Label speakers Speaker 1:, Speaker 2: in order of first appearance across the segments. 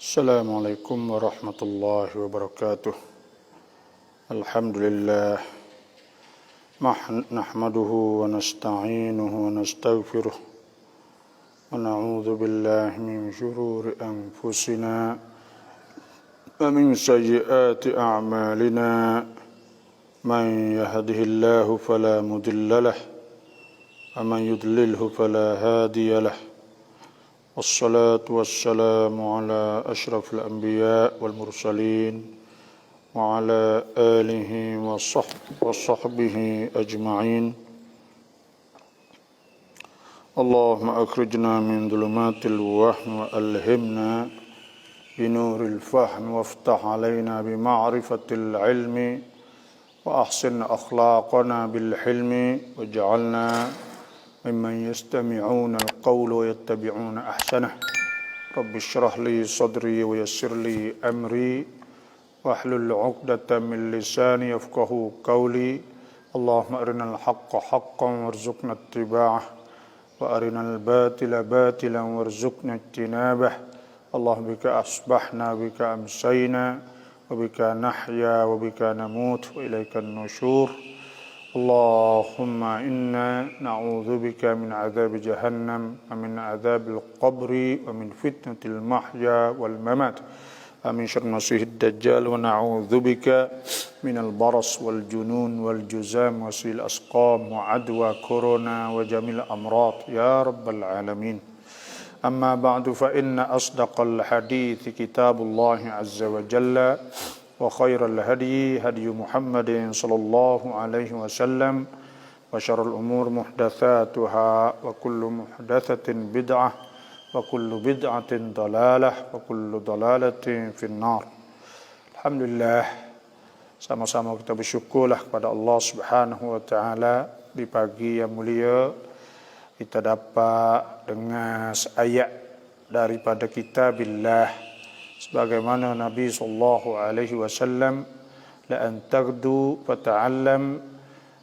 Speaker 1: Assalamualaikum warahmatullahi wabarakatuh. Alhamdulillah. Nahmaduhu wa nasta'inuhu wa nastaghfiruh. Wa na'udzu billahi min shururi anfusina wa min sayyiati a'malina. Man yahdihillahu fala mudilla lahu wa man yudlilhu fala hadiya lahu. Wassalatu wassalamu ala ashrafil anbiya wal mursalin wa ala alihi wa sahbihi ajma'in. Allahumma akhrijna min dhulumatil wahmi wa alhimna binuril fahmi waftah alaina bima'rifatil ilmi wa ahsin akhlaqana bil hilmi waj'alna mimman yastami'una al-qawla wa yattabi'una ahsanah. Rabbi shrah li sadri wa yassir li amri wahlul 'uqdatam min lisani yafqahu qawli. Allahumma arinal haqqa haqqan warzuqna ittiba'ah wa arinal batila batilan warzuqna ijtinabah. Allahumma bika asbahna bika amsayna wa bika nahya wa bika namut wa ilaikan nusyur. Allahumma inna na'udzu bika min adzab jahannam wa min adzabil qabri wa min fitnatil mahya wal mamat wa min syarri masihid dajjal wa na'udzu bika minal baras wal junun wal juzam wa sil asqam wa adwa corona wa jamil amrad ya rabbal alamin. Amma ba'du fa inna asdaqal hadithi kitabullah azza wa jalla wa khairal hadi hadi Muhammadin sallallahu alaihi wasallam wa syarrul umur muhdatsatuha wa kullu muhdatsatin bid'ah wa kullu bid'atin dalalah wa kullu dalalatin finnar. Alhamdulillah, sama-sama kita bersyukurlah kepada Allah Subhanahu wa taala di pagi yang mulia kita dapat dengar ayat daripada kitabillah. Sebagaimana Nabi sallallahu alaihi wasallam la an taghdu fata'allam,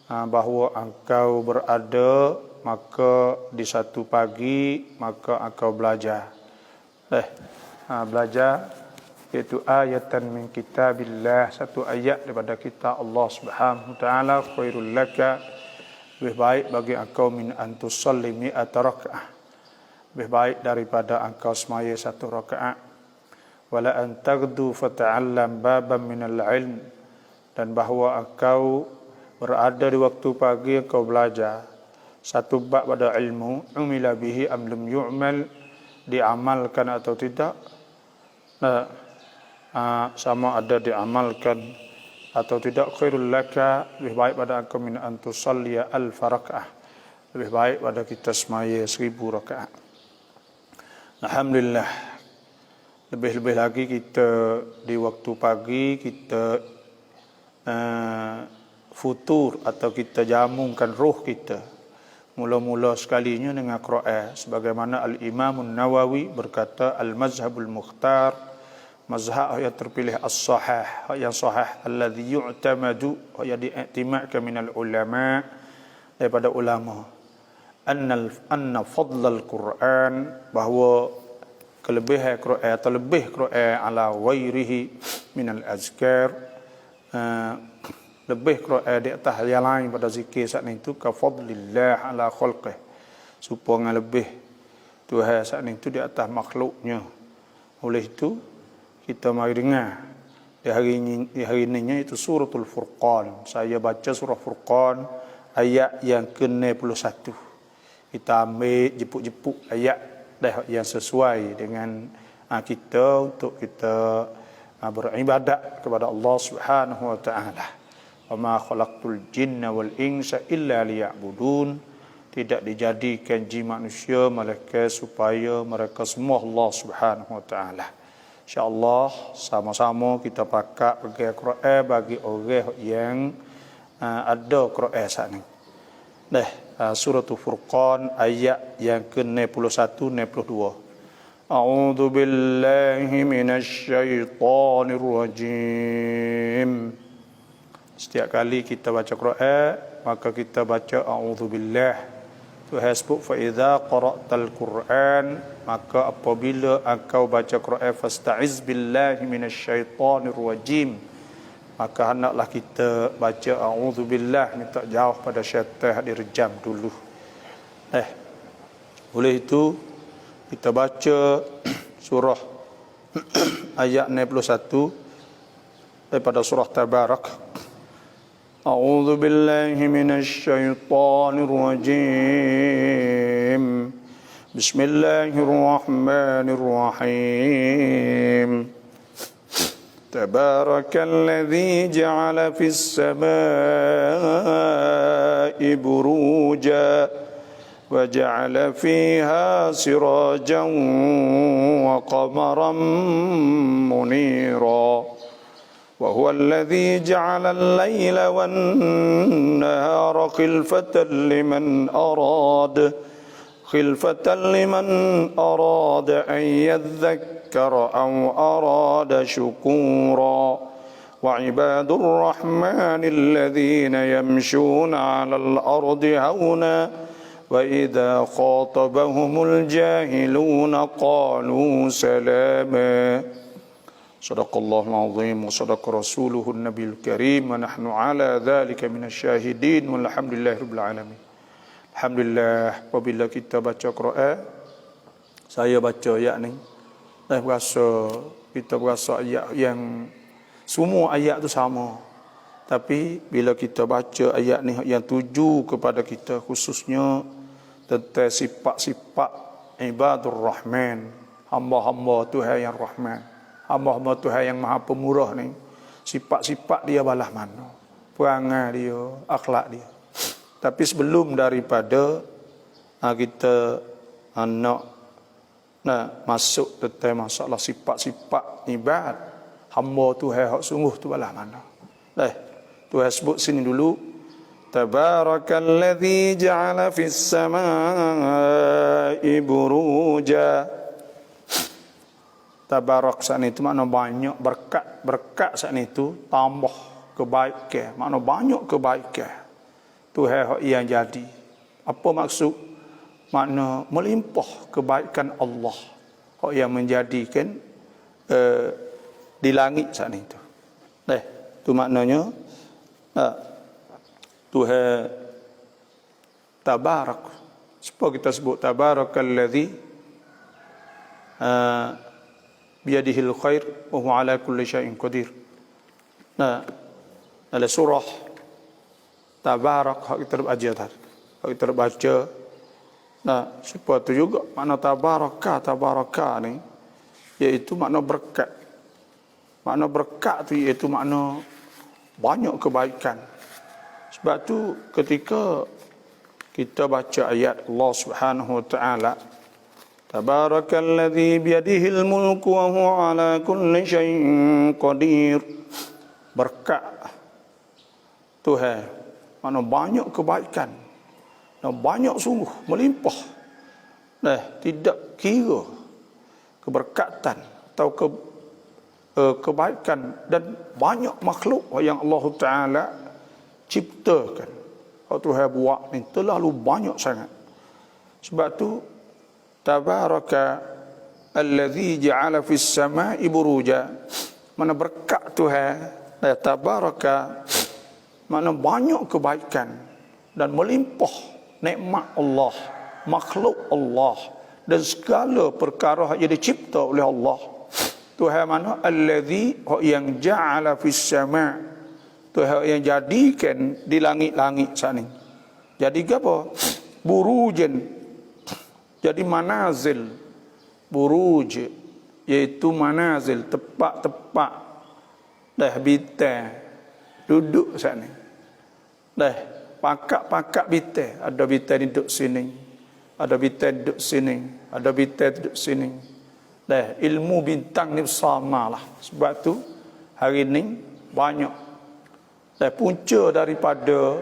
Speaker 1: bahawa engkau berada maka di satu pagi maka engkau belajar. Belajar iaitu ayatan min kitabillah, satu ayat daripada kitab Allah Subhanahu wa taala, khairul laka, lebih baik bagi engkau min an tusalli mi'ata raka'ah, lebih baik daripada engkau semaya satu rakaat. Wala an taghdu fata'allam baban minal ilm, dan bahawa engkau berada di waktu pagi engkau belajar satu bab pada ilmu, umila bihi am lam yu'mal, diamalkan atau tidak, sama ada diamalkan atau tidak. Khairul laka, lebih baik pada engkau min an tusalliya alfa raka'ah, lebih baik pada kita semaya 1000 rakaat. Alhamdulillah, lebih-lebih lagi kita di waktu pagi kita futur atau kita jamungkan roh kita mula-mula sekalinya dengan Quran, sebagaimana Al-Imam Nawawi berkata al-mazhabul mukhtar, mazhab yang terpilih as-sahih, yang sahih, alladhi yu'tamadu, yang diiktimadkan minal ulama, daripada ulama, anna fadlal Quran, bahawa kelebihan Quran atau lebih Quran ala wairihi minal azkar, lebih Quran di atas yang lain pada zikir saat itu, ka fadlillah ala khalqih, supaya lebih Tuhan saat itu di atas makhluknya. Oleh itu kita mari dengar di hari ini itu suratul Furqan. Saya baca surah Furqan ayat yang ke-61. Kita ambil jepuk-jepuk ayat yang sesuai dengan kita untuk kita beribadat kepada Allah Subhanahu wa taala. Wa ma khalaqtul jinna wal insa illa liya'budun, tidak dijadikan jin manusia melainkan supaya mereka semua Allah Subhanahu wa taala. Insya-Allah sama-sama kita pakai bagi Quran bagi orang yang ada Quran saat ini. Suratul Furqan ayat yang ke-61 62. A'udzu billahi minasy syaithanir rajim. Setiap kali kita baca Quran maka kita baca a'udzu billah, Tuhan sebut fa idza qara'tal Qur'an, maka apabila engkau baca Quran, fasta'iz billahi minasyaitonir rajim, maka hendaklah kita baca a'udzubillah, minta jauh pada syaitan, direjam dulu. Oleh itu kita baca surah ayat 61 daripada surah Tabarak. أعوذ بالله من الشيطان الرجيم بسم الله الرحمن الرحيم تبارك الذي جعل في السماء بروجا وجعل فيها سراجا وقمرا منيرا وهو الذي جعل الليل والنهار خلفة لمن أراد أن يذكر أو أراد شكورا وعباد الرحمن الذين يمشون على الأرض هونا وإذا خاطبهم الجاهلون قالوا سلاما صدق الله العظيم وصدق رسوله النبي الكريم ونحن على ذلك من الشاهدين والحمد لله رب العالمين. Alhamdulillah, apabila kita baca Quran, saya baca ayat ni, kita berasa ayat yang semua ayat tu sama. Tapi bila kita baca ayat ni yang tuju kepada kita, khususnya tentang sifat-sifat ibadur Rahman, hamba-hamba Tuhan yang Rahman, hamba-hamba Tuhan yang Maha Pemurah ni, sifat-sifat dia balah mana, perangai dia, akhlak dia. Tapi sebelum daripada kita nak masuk tentang masalah sifat-sifat ibad hamba Tuhan hak sungguh tu balah mana. Tuhan sebut sini dulu, Tabarakalladzi ja'ala fis samaa'i buruja. Tabarak saat itu makna banyak berkat. Berkat saat itu tambah kebaikan. Makna banyak kebaikan. Tuhan yang jadi. Apa maksud? Makna melimpah kebaikan Allah. Yang menjadikan di langit saat itu. Itu maknanya Tuhan Tabarak. Sebab kita sebut Tabarakalladzi biyadihil khair wa huwa ala kulli syai'in qadir. Dalam surah Tabarak hak kita baca tadi. Hak kita baca. Supaya tu juga makna tabaraka ni iaitu makna berkat. Makna berkat tu iaitu makna banyak kebaikan. Sebab tu ketika kita baca ayat Allah Subhanahu wa taala, Tabarakalladzi biyadihil mulku wa huwa ala kulli syai'in qadir. Berkat Tuhan, mana banyak kebaikan dan banyak sungguh melimpah. Tidak kira keberkatan atau kebaikan dan banyak makhluk yang Allah Ta'ala ciptakan. Kalau Tuhan buat ni terlalu banyak sangat. Sebab tu Tabaraka alladzi ja'ala fis samaa'i buruja. Mana berkat Tuhan, tabaraka mana banyak kebaikan dan melimpah nikmat Allah, makhluk Allah dan segala perkara yang dicipta oleh Allah. Tuhan mana allazi yang ja'ala fis sama', Tuhan yang jadikan di langit-langit sana. Jadi apa? Burujan. Jadi manazil. Buruj iaitu manazil, tempat-tempat bintang duduk sana. Pakak-pakak bintang, ada bintang duduk sini, ada bintang duduk sini, ada bintang duduk sini. Ilmu bintang ni samalah. Sebab tu hari ni banyak. Punca daripada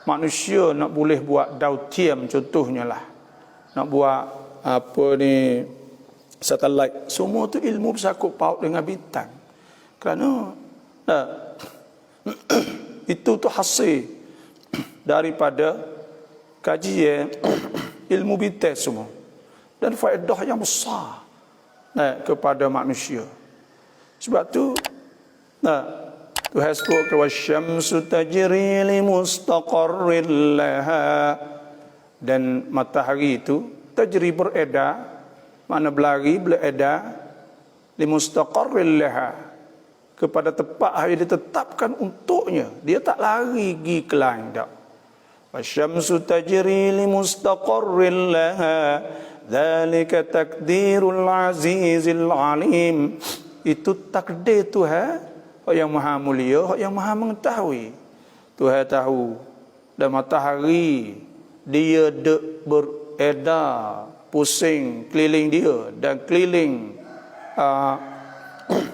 Speaker 1: manusia nak boleh buat dautiam contohnya lah. Nak buat apa ni satelit. Semua tu ilmu bersangkut paut dengan bintang. Kerana itu tu hasil daripada kajian ilmu bitas semua. Dan faedah yang besar kepada manusia. Sebab tu Tuhan sebut wasyamsu tajri li mustaqarrin laha, dan matahari itu tajri beredar, mana berlari beredar li mustaqarrin laha, kepada tempat yang ditetapkan untuknya. Dia tak lari pergi ke lain dak. Wasyamsu tajri li mustaqarrin laha dzalika takdirul azizil alim. Itu takdir Tuhan yang maha mulia, yang maha mengetahui. Tuhan tahu. Dan matahari dia beredar pusing keliling dia, dan keliling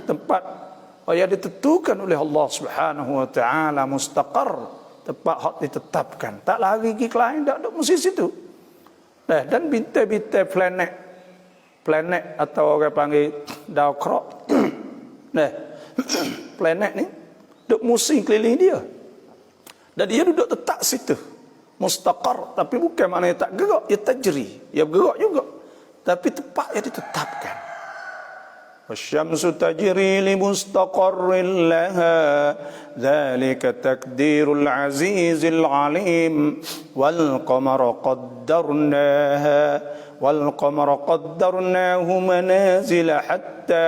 Speaker 1: tempat yang ditentukan oleh Allah Subhanahu wa taala, mustaqar, tempat hak ditetapkan. Tak lari pergi ke lain, tak ada mesti situ. Dan bintang-bintang planet atau orang panggil daukrak. Planet ni duduk musim keliling dia, dan dia duduk tetap situ, mustaqar. Tapi bukan maknanya tak gerak, dia tajri, dia bergerak juga, tapi tempat yang ditetapkan. Wasyamsu tajri li mustaqarrin laha dzalika takdirul azizil alim wal qamara qaddarnaha والقمر قدرناه منازل حتى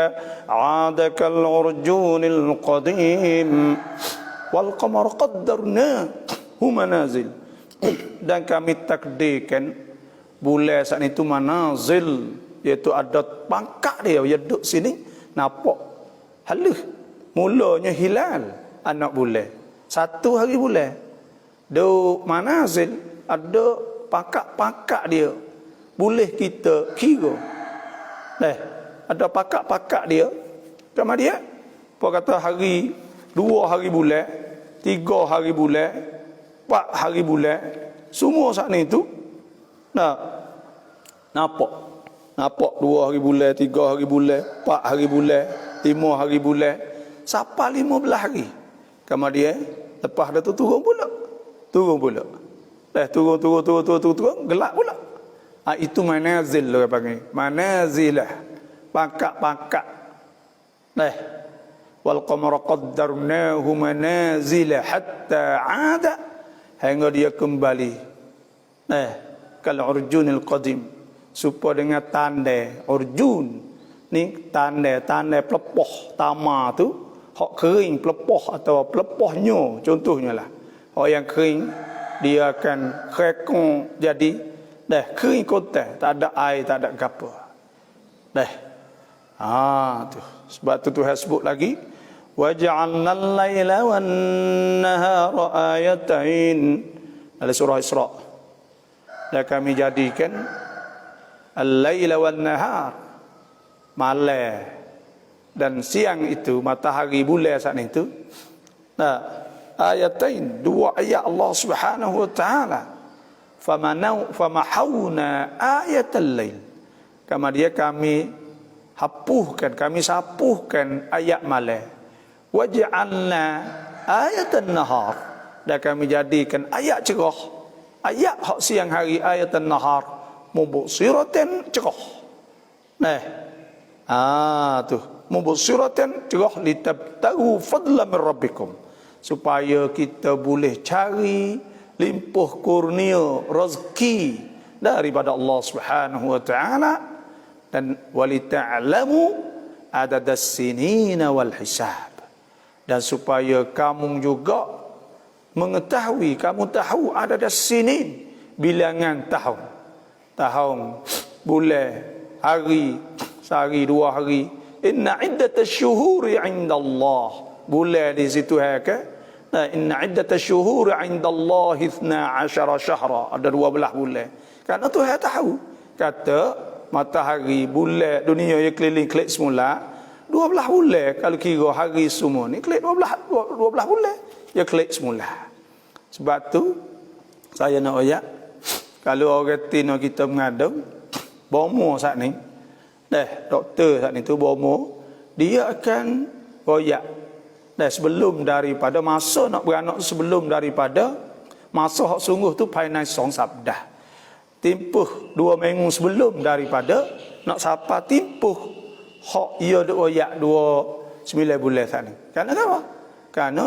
Speaker 1: عاد كالعرجون القديم والقمر قدرناه منازل. Dan kami takdirkan bulan saat itu manazil, iaitu ada pangkat dia duduk sini, nampak halus. Mulanya hilal anak bulan, satu hari bulan. Duk manazil, ada pangkat-pangkat dia, boleh kita kira. Ada pakak-pakak dia. Kama dia? Apa kata hari 2 hari bulan, 3 hari bulan, 4 hari bulan, semua saat ni tu nampak 2 hari bulan, 3 hari bulan, 4 hari bulan, 5 hari bulan, sampai 15 hari. Kama dia? Lepas dah tu turun pula. Turun, gelap pula. Itu manazil orang panggil. Manazilah. Pangkat-pangkat. Wal qamara qaddarnahu manazila hatta 'ada, hingga dia kembali. Kal urjunil qadim. Supaya dengan tanda urjun. Ni tanda pelepoh tama tu, hak kering pelepoh atau pelepohnya contohnya lah. Hak yang kering dia akan krekong jadi kering kotak, tak ada air, tak ada apa. Tu. Sebab tu Tuhan sebut lagi, waja'alna al-laila wan-nahara ayatain, dalam surah Isra. Dan kami jadikan al-laila wan-nahar, malam dan siang itu, matahari bulan saat itu, ayatain, 2 ayat Allah Subhanahu wa taala. Famahawna ayatal lail, kama dia kami hapuskan, kami sapuhkan ayat malam. Waj'alna ayatan nahar, dan kami jadikan ayat cerah, ayat hak siang hari, ayatan nahar mubsiratan cerah. Tu mubsiratan cerah, litabtahu fadlan min rabbikum, supaya kita boleh cari limpah kurnia rezeki daripada Allah Subhanahu wa taala, dan walita'lamu adadas sinina wal hisab, dan supaya kamu juga mengetahui, kamu tahu adadas sinin, bilangan tahun, bulan, hari, sehari 2 hari. Inna iddatash syuhuri 'indallah, bulan di situ inna iddatash syuhuri 'indallahi 12 syahra, ada 12 bulan. Karena Tuhan tahu, kata matahari, bulan, dunia yang keliling-klik semula 12 bulan. Kalau kira hari semua ni klik 12 bulan, ya klik semula. Sebab tu saya nak ayat, kalau orang Tino kita mengandung bomo saat ni, doktor saat ni tu bomo, dia akan royak. Dan sebelum daripada masa nak beranak, sebelum daripada masa hak sungguh tu painai 2 sabda. timpuh 2 minggu sebelum daripada nak sapa timpuh hak ia duk royak 9 bulan sana. Kerana apa? Kerana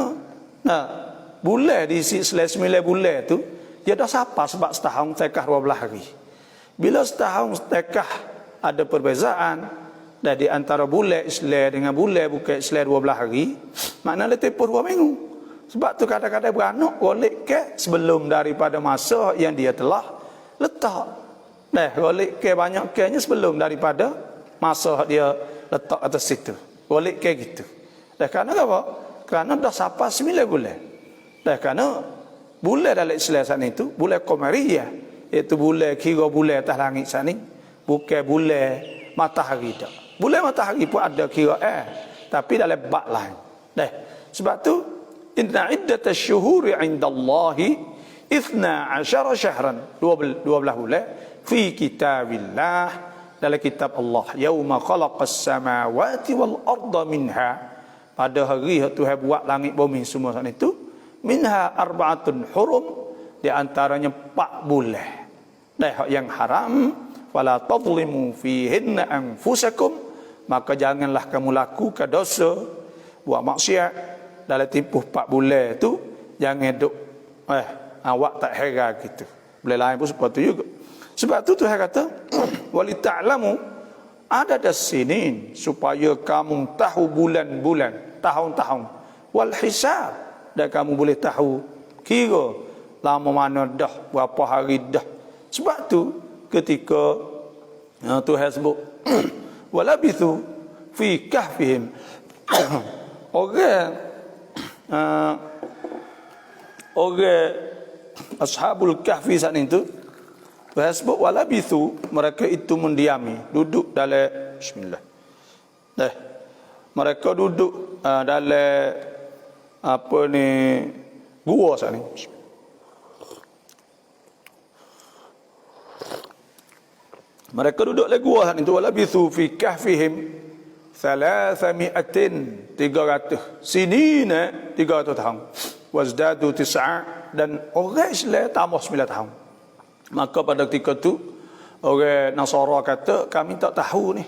Speaker 1: bulan diisi selai 9 bulan tu dia dah sapa sebab setahun tekah 12 hari. Bila setahun tekah ada perbezaan dan di antara bulan Islam dengan bulan bukan Islam 12 hari, maknanya tempoh 2 minggu. Sebab tu kadang-kadang beranak golek ke sebelum daripada masa yang dia telah letak. Golek ke banyak kenya sebelum daripada masa dia letak atas situ. Golek ke gitu. Kerana apa? Kerana dah sapa 9 bulan. Kerana bulan dalam Islam sana itu bulan Qamariyah, iaitu bulan kira bulan atas langit sana, bukan bulan matahari dah. Bulan matahari pun ada kira tapi dalam bab lain. Sebab tu inna iddatash syuhuri 'indallahi 12 syahran, 12 bulan fi kitabillah, dalam kitab Allah, yauma khalaqas samawati wal arda minha, pada hari Tuhan buat langit bumi semua sana itu, minha arba'atun hurum, di antaranya 4 bulan. Yang haram, wala tadlimu fihinna anfusakum, maka janganlah kamu lakukan dosa, buat maksiat dalam tempoh 4 bulan tu. Jangan duk awak tak heran gitu. Bulan lain pun seperti itu juga. Sebab tu Tuhan kata wali ta'lamu adadas sinin, supaya kamu tahu bulan-bulan, tahun-tahun, wal hisab, dan kamu boleh tahu kira lama mana dah, berapa hari dah. Sebab tu ketika Tuhan sebut walabithu fi kahfihim, orang ashabul kahfi saat itu Tuhan sebut walabithu, mereka itu mendiami, duduk dalam bismillah. Mereka duduk dalam apa ni, gua saat ni. Mereka duduk dalam gua saat itu, walabithu fi kahfihim 300 sinina, 300 tahun, wazdadu 9, dan orang Islam tambah 9 tahun. Maka pada ketika tu orang Nasara kata, kami tak tahu ni,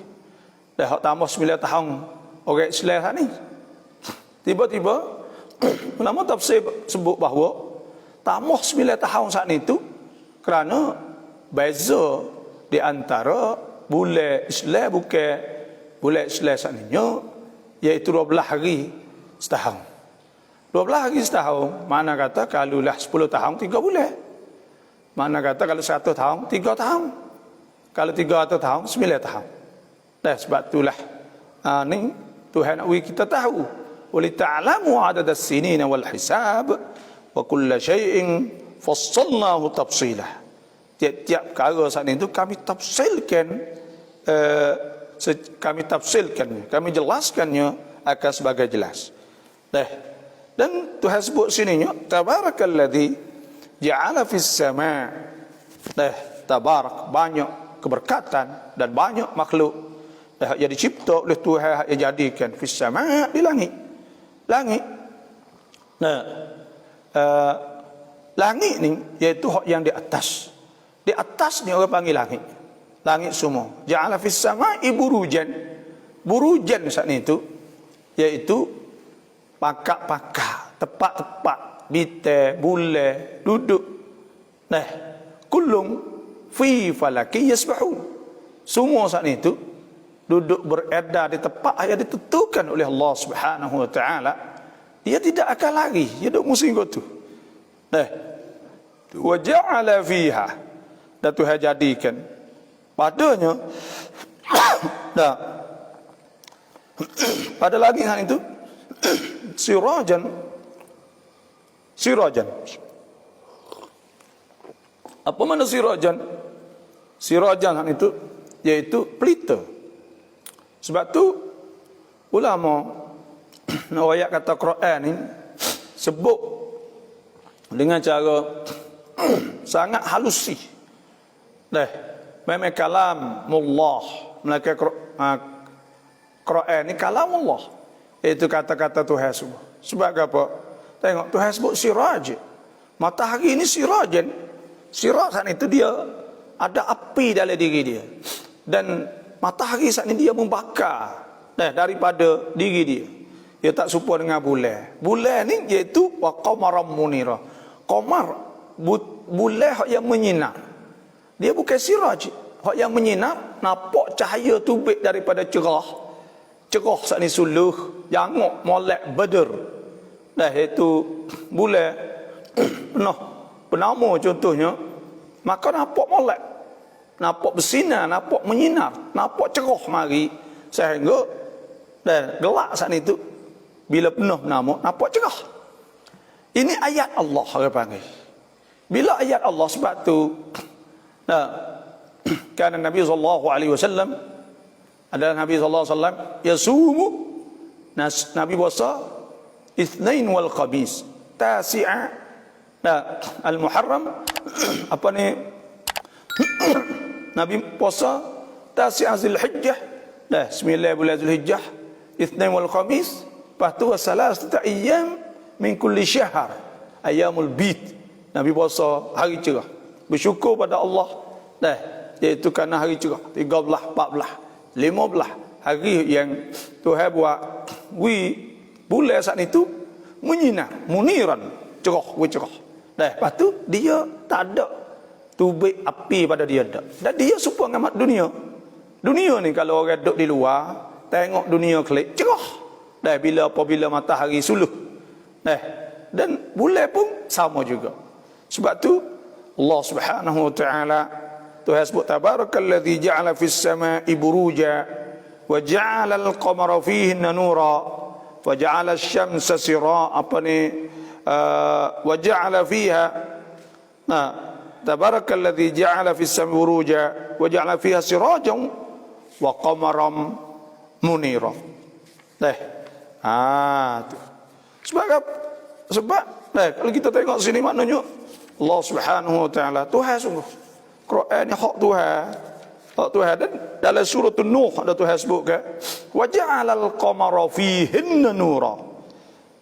Speaker 1: dah tambah 9 tahun orang Islam ni. Tiba-tiba ulama tafsir sebut bahawa tambah 9 tahun saat itu kerana beza di antara bulan Islam bukan bulan Islam saat ni, iaitu 12 hari setahun. 12 hari setahun, mana kata kalau lah 10 tahun 3 bulan. Mana kata kalau 100 tahun 3 tahun. Kalau 300 tahun 9 tahun. Sebab itulah ni Tuhan nak bagi kita tahu, wali ta'lamu adadas sinina wal hisab wa kulla syai'in fassalnahu tafsilah. Tiap-tiap perkara saat itu kami tafsilkan, kami jelaskannya akan sebagai jelas. Dan Tuhan sebut sininya tabarakalladzi ja'ala fis sama'. Tabarak, banyak keberkatan dan banyak makhluk yang dicipta oleh Tuhan, yang jadikan fis sama', di langit. Langit ni iaitu hak yang di atas. Di atas ni orang panggil langit. Langit semua. Ja'ala fis sama'i burujan. Burujan saat itu iaitu pakak-pakak, tepat-tepat, bintang, bulan duduk. Kullum fi falaki yasbahun. Semua saat itu duduk beredar di tempat yang ditentukan oleh Allah Subhanahu wa taala. Dia tidak akan lari, dia duduk musim tu. Wa ja'ala fiha, dan Tuhan jadikan padanya pada lagi hal itu sirajan. Apa makna sirajan? Sirajan hal itu yaitu pelita. Sebab tu ulama ayat kata Quran ini sebut dengan cara sangat halusi. Memang kalamullah, mereka Quran ni kalamullah, itu kata-kata Tuhan semua. Sebab apa? Tengok Tuhan sebut siraj, matahari ini sirajan. Siraj itu dia ada api dalam diri dia. Dan matahari saat ini dia membakar daripada diri dia. Dia tak serupa dengan bulan. Bulan ni iaitu wa qamaram munira. Qamar bulan yang menyinar. Dia bukan siraj. Hak yang menyinar nampak cahaya tubik daripada cerah. Cerah saat ni suluh, jangok, molek, badr. Iaitu bulan penuh penama contohnya, maka nampak molek, nampak bersinar, nampak menyinar, nampak cerah mari sehingga gelap saat itu bila penuh penama nampak cerah. Ini ayat Allah orang panggil. Bila ayat Allah sebab tu kan Nabi sallallahu alaihi wasallam adalah Nabi sallallahu alaihi wasallam yasumu Nabi puasa Itsnain wal Khamis, Tasi'a al-Muharram apa ni Nabi puasa Tasi'a Zulhijjah 9 bulan Zulhijjah, Itsnain wal Khamis, lepas tu salasata ayyam min kulli syahr, ayyamul bid. Nabi puasa hari cerah, bersyukur pada Allah iaitu kerana hari cerah 13, 14, 15 hari yang Tuhan buat bulan saat itu menyinar, muniran, cerah, cerah. Lepas tu dia tak ada tubik api pada dia dak. Dan dia serupa dengan dunia. Dunia ni kalau orang duduk di luar, tengok dunia kelip, cerah. Apabila matahari suluh. Dan bulan pun sama juga. Sebab tu Allah Subhanahu wa taala Tuhan sebut tabarakalladzi ja'ala fis sama'i buruja wa ja'ala al-qamara fihinna nura wa ja'ala asy-syamsa sira wa ja'ala fiha tabarakalladzi ja'ala fis sama'i buruja wa ja'ala fiha sirajan wa qamaran munira. Sebab kalau kita tengok sini maknanya Allah Subhanahu wa taala Tuhan sungguh. Quran ni hak Tuhan. Hak Tuhan. Dan dalam surah Nuh ada Tuhan sebut ke wa ja'alal qamara fihinna nura.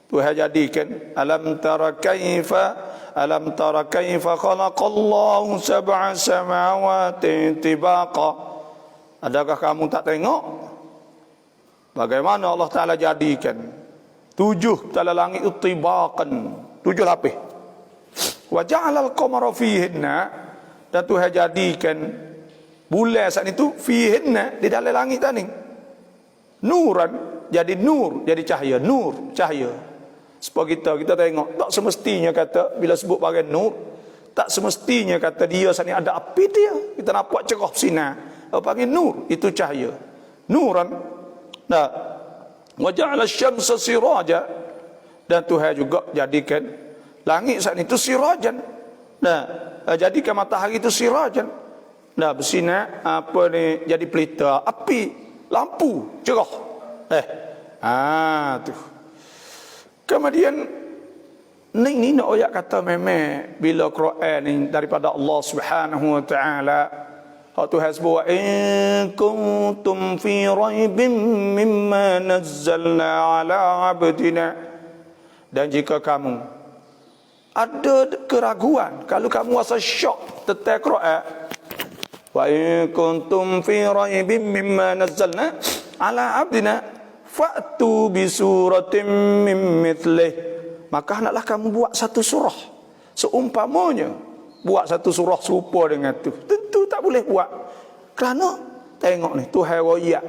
Speaker 1: Tuhan jadikan alam tara kaifa khalaqallahu sab'a samawati tibaqa. Adakah kamu tak tengok bagaimana Allah Taala jadikan 7 dalam langit itu tibaqan, 7 lapis. Wa ja'alal qamara fihinna, dan Tuhan jadikan bulan saat itu fihinna di dalam langit tadi. Nuran, jadi nur, jadi cahaya, nur, cahaya. Sebab kita tengok tak semestinya kata bila sebut bagai nur, tak semestinya kata dia saat ini ada api dia. Kita nampak cerah sinar. Apa panggil nur? Itu cahaya. Nuran. Wa ja'ala asy-syamsa siraja, dan Tuhan juga jadikan langit saat itu sirajan. Jadikan matahari itu sirajan. Bersinar jadi pelita api, lampu cerah. Tu. Kemudian ni nak ayat kata memang bila Quran ni daripada Allah Subhanahu wa taala. Tuhan sebut in kuntum fi raibin mimma nazzalna ala abdina, dan jika kamu ada keraguan, kalau kamu rasa syok tentang Quran, wa in kuntum fi raibin mimma nazzalna ala abdina fa'tu bi suratin min mithlih, maka hendaklah kamu buat satu surah seumpamanya, buat satu surah serupa dengan tu. Tentu tak boleh buat, kerana tengok ni Tuhan royak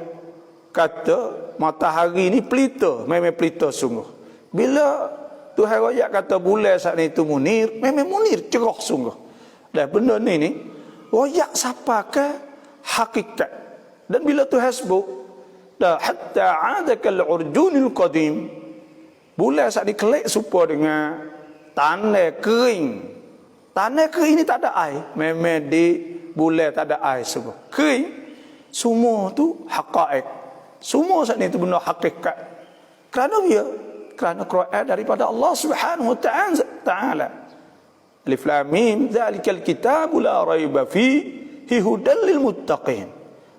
Speaker 1: kata matahari ni pelita, memang pelita sungguh. Bila Tuhan royak kata bulan saat ni itu munir, memang munir, cerah sungguh. Dan benda ni royak siapa ke hakikat. Dan bila Tuhan sebut hatta adakal urjunil qadim, bulan saat ni kelek serupa dengan tanah kering. Tanah kering ni tak ada air. Memang di bulan tak ada air semua. Kering. Semua tu haqa'iq. Semua saat ni tu benda hakikat. Kerana dia? Kerana Quran daripada Allah Subhanahu wa ta'ala. Alif Lam Mim, dzalikal kitabu la raiba fihi hudal lil muttaqin.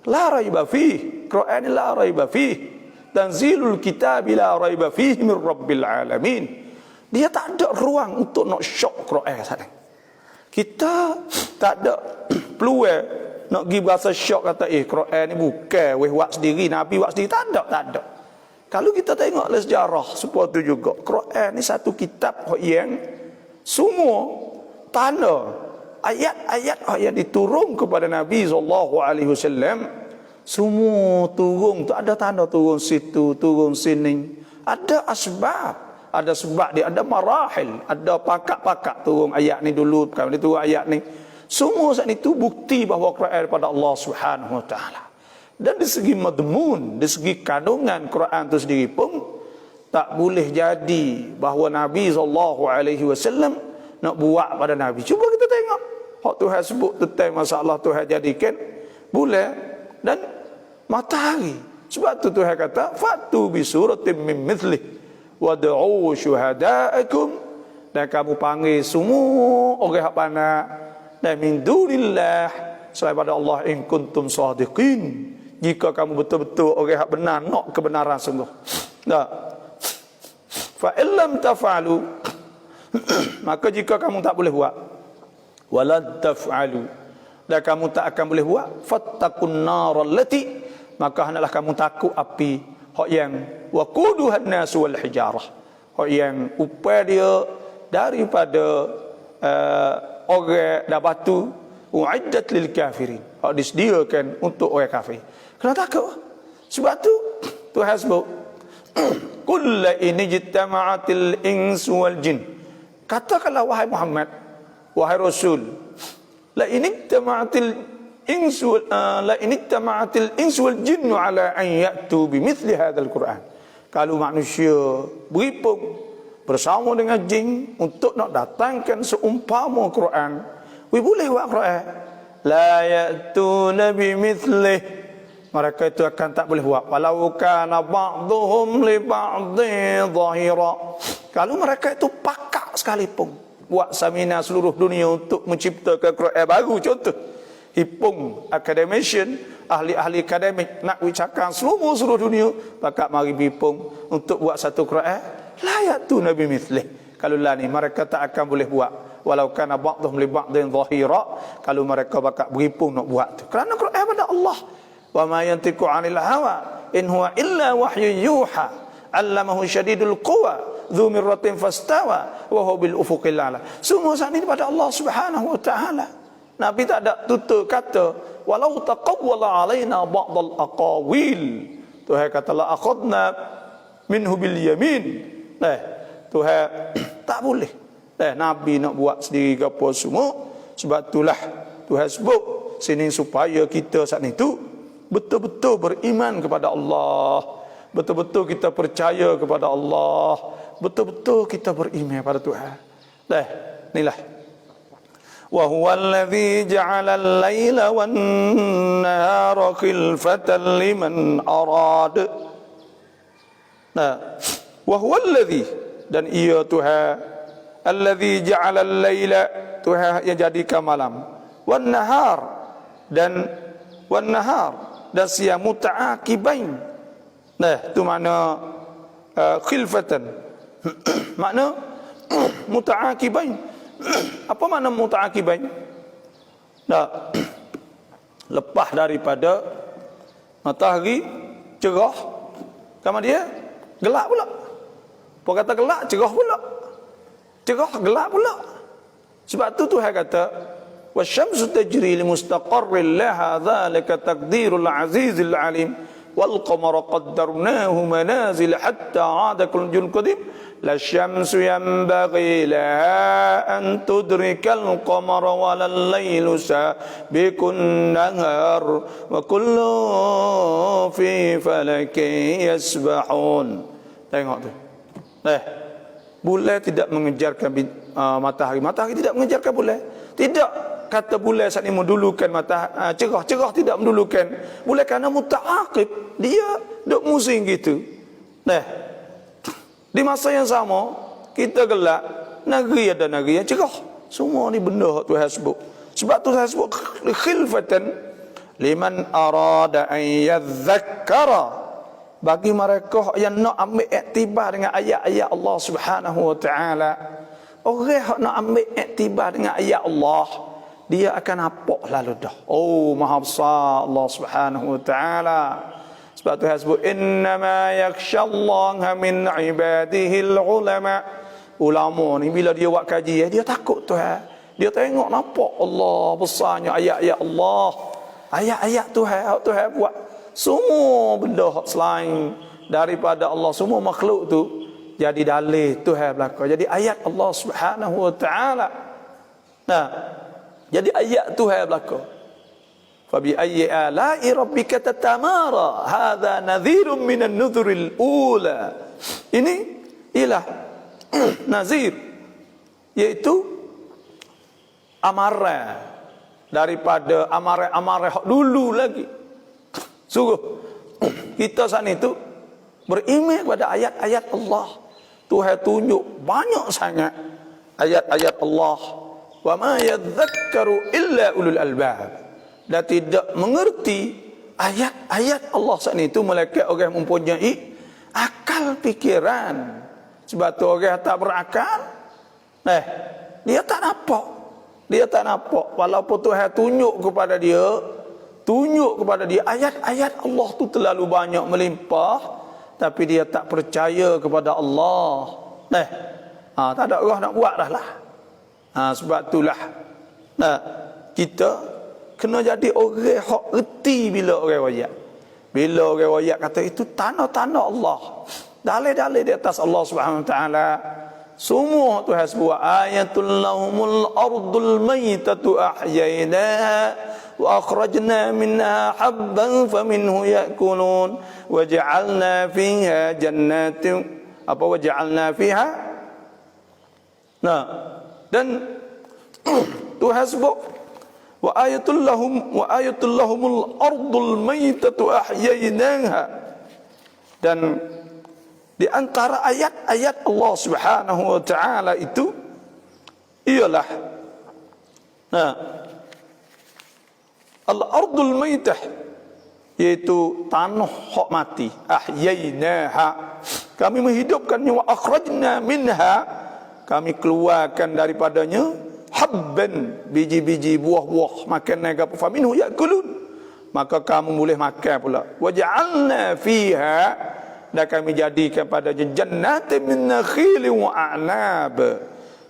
Speaker 1: La raiba fihi. Quran la raiba fihi. Tanzilul kitabi la raiba fihi min rabbil alamin. Dia tak ada ruang untuk nak syok Quran saat ni. Kita tak ada peluang nak pergi berasa syok kata Quran ni bukan weh buat sendiri, Nabi buat sendiri, tak ada. Kalau kita tengok sejarah seperti tu juga, Quran ni satu kitab yang semua tanda ayat-ayat yang diturun kepada Nabi SAW semua turun tu ada tanda turun situ, turun sini. Ada asbab, ada sebab dia, ada marahil, ada pakak-pakak turun ayat ni dulu, kemudian turun ayat ni. Semua saat itu bukti bahawa Quran daripada Allah Subhanahu Wa Taala. Dan di segi madmun, di segi kandungan Quran itu sendiri pun tak boleh jadi bahawa Nabi SAW nak buat pada Nabi. Cuba kita tengok. Hak Tuhan sebut tentang masalah Tuhan jadikan bulan dan matahari. Sebab tu Tuhan kata, "Fatu bi suratin min mithlih wad'u syuhada'akum." Dan kamu panggil semua orang hak pandai dan min dunillah selain pada Allah in kuntum sadiqin. Jika kamu betul-betul orang hak benar, nak kebenaran sungguh. Nah. Fa illam taf'alu maka jika kamu tak boleh buat, walad taf'alu, dan kamu tak akan boleh buat, fattaqun nar allati, maka hendaklah kamu takut api hak yang waquduhan nas wal hijarah, hak yang upaya dia daripada orang dan batu, uiddat lil kafirin, hak disediakan untuk orang kafir. Kena takut. Sebab tu Tuhan sebut qul la in ijtama'atil insu wal jin, katakanlah wahai Muhammad, wahai Rasul, la in ijtama'atil insu wal jinnu ala an ya'tu bimithli hadzal Quran. Kalau manusia berhimpun bersama dengan jin untuk nak datangkan seumpama Quran, boleh buat Quran, la ya'tuna bimithlihi, mereka itu akan tak boleh buat. Walau kana ba'dhum li ba'dhin zahira, kalau mereka itu pakak sekalipun buat seminar seluruh dunia untuk menciptakan Quran baru, contoh hipung academician, ahli-ahli akademik nak bincangkan seluruh dunia, pakak mari hipung untuk buat satu Quran, la ya'tuna bimithlihi, kalau lah ni mereka tak akan boleh buat. Walau kana ba'dhum li ba'dhin zahira, kalau mereka pakak berhipung nak buat tu, kerana Quran pada Allah. Wa ma yantiqu 'anil hawa in huwa illa wahyun yuha 'allamahu syadidul quwa dzu mirratin fastawa wa huwa bil ufuqil a'la. Semua saat ini pada Allah Subhanahu wa taala. Nabi tak ada tutur kata walau taqawwala 'alaina ba'dal aqawil, Tuhan kata la akhadna minhu bil yamin. Tuhan tak boleh. Nabi nak buat sendiri ke apa semua. Sebab itulah Tuhan sebut sini supaya kita saat itu betul-betul beriman kepada Allah, betul-betul kita percaya kepada Allah, betul-betul kita beriman pada Tuhan. Inilah. Wa huwa allazi ja'ala al-laila wan-nahara khilfatan liman arad. Wa huwa allazi, dan ia Tuhan, allazi ja'ala al-laila, Tuhan yang jadikan malam, wan-nahar, dan wan-nahar, dan siang muta'aqibain. Itu makna khilfatan. Makna muta'aqibain. Apa makna muta'aqibain? Lepas daripada matahari cerah, kemudian gelap pula. Apa kata gelap, cerah pula. Cerah, gelap pula. Sebab tu Tuhan kata wasyamsu tajri li mustaqarrin laha dzalika taqdirul azizil alim wal qamara qaddarnahu manazil hatta 'ada kullun qadim la syamsu yanbaghi laha an tudrikal qamara walal lailu sabiqun nahar wa kullu fi falakin yasbahun. Tengok tu. Bulan tidak mengejarkan matahari, matahari tidak mengejarkan bulan. Tidak kata bulan saat ini mendulukan matahari, cerah tidak mendulukan bulan, kerana muta'aqib, dia duk musim gitu. Di masa yang sama kita gelap, negeri ada negeri yang cerah. Semua ni benda Tuhan sebut. Sebab tu Tuhan sebut khilfatan liman arada an yadhakkara, bagi mereka yang nak ambil iktibar dengan ayat-ayat Allah Subhanahu wa taala. Orang yang nak ambil iktibar dengan ayat Allah, dia akan nampak lalu dah. Oh, maha besar Allah Subhanahu wa taala. Sebab Tuhan sebut innama yakhshallaha min ibadihil ulama. Ulama ni bila dia buat kaji, dia takut Tuhan. Dia tengok nampak Allah besarnya ayat-ayat Allah. Ayat-ayat Tuhan, Tuhan buat semua benda selain daripada Allah, semua makhluk tu jadi dalil Tuhan belaka. Jadi ayat Allah Subhanahu wa taala. Nah, jadi ayat Tuhan belaka. Fa bi ayyi ala'i rabbika tatamara. Hadza nadhirun minan nudhuril ula. Ini ialah nazir, iaitu amaran daripada amaran hak dulu lagi. Sungguh kita saat itu beriman kepada ayat-ayat Allah. Tuhan tunjuk banyak sangat ayat-ayat Allah. Wa ma yadhakkaru illa ulul albab. Dan tidak mengerti ayat-ayat Allah saat itu melainkan orang yang mempunyai akal fikiran. Sebab tu orang tak berakal, dia tak nampak. Dia tak nampak. Walaupun Tuhan tunjuk kepada dia ayat-ayat Allah tu terlalu banyak melimpah, tapi dia tak percaya kepada Allah. Tak ada orang nak buat dah lah. Sebab itulah kita kena jadi orang hak reti bila orang wayak. Bila orang wayak kata itu tanah-tanah Allah, dalil-dalil di atas Allah Subhanahu wa taala. Semua Tuhan sebut ayatul lahumul ardul maytatu ahyaynaha wa akhrajna minha habban faminhu ya'kulun wa ja'alna fiha jannatin wa ja'alna fiha. Dan Tuhan sebut wa ayatul lahumul ardul maytatu ahyaynaha. Dan di antara ayat-ayat Allah Subhanahu wa taala itu ialah al-ardul maitah, yaitu tanah hak mati. Ahyainaha, kami menghidupkannya. Wa akhrajna minha, kami keluarkan daripadanya habban, biji-biji buah-buah makanan apa, faminhu yakulun, maka kamu boleh makan pula. Wa ja'alna fiha, dan kami jadikan padanya jannatin min nakhilin wa a'nab,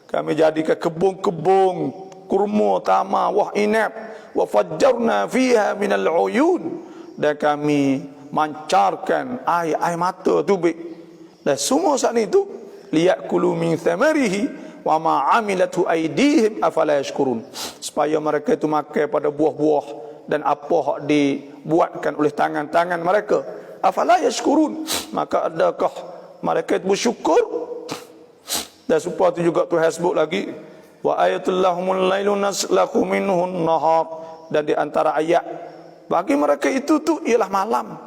Speaker 1: kami jadikan kebun-kebun kurma, tamar, wah inab. Wa fajjarna fiha minal uyun, dan kami mancarkan air mata tubik. Dan semua saat itu liyakulu min thamarihi wa ma amilatu aydihim afala yashkurun, supaya mereka itu makan pada buah-buah dan apa hak dibuatkan oleh tangan-tangan mereka. Afala yashkurun, maka adakah mereka itu bersyukur? Dan supaya itu juga Tuhan sebut lagi wa ayatul lahumul lailu naslakhu minhun nahar, dan di antara ayat bagi mereka itu tu ialah malam.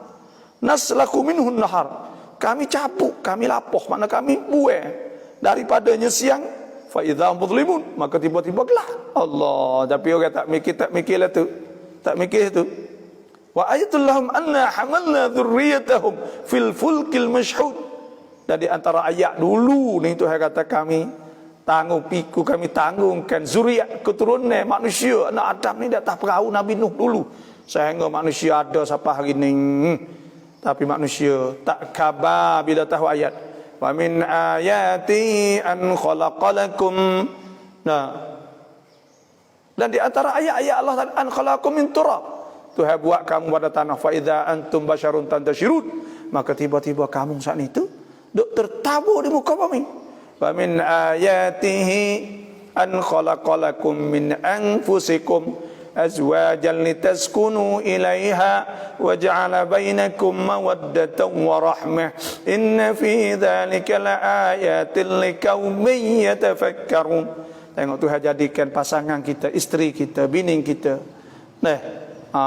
Speaker 1: Naslakhu minhun nahar, kami capuk, kami lapoh, mana kami buai daripadanya siang. Fa idza mudlimun, maka tiba-tiba gelap. Allah, tapi orang tak mikirlah tu, tak mikir itu. Wa ayatul lahum anna hamalna dzurriyyatahum fil fulkil mashhud, dan di antara ayat dulu ni Tuhan kata kami tanggungkan zuriat keturunan manusia, anak Adam ni di atas perahu Nabi Nuh dulu, sehingga manusia ada sampai hari ni. Tapi manusia tak khabar bila tahu ayat. Wa min ayati an khalaqalakum. Dan di antara ayat-ayat Allah an khalaqakum min turab, Tuhan buat kamu pada tanah. Fa idza antum basyarun tantashirun, maka tiba-tiba kamu saat itu duk tertabur di muka bumi. Wa min ayatihi an khalaqalakum min anfusikum azwajan litaskunu ilaiha wa ja'ala bainakum mawaddatan wa rahmah inna fi dzalika laayatin liqaumin yatafakkarun. Tengok Tuhan jadikan pasangan kita, isteri kita, bini kita,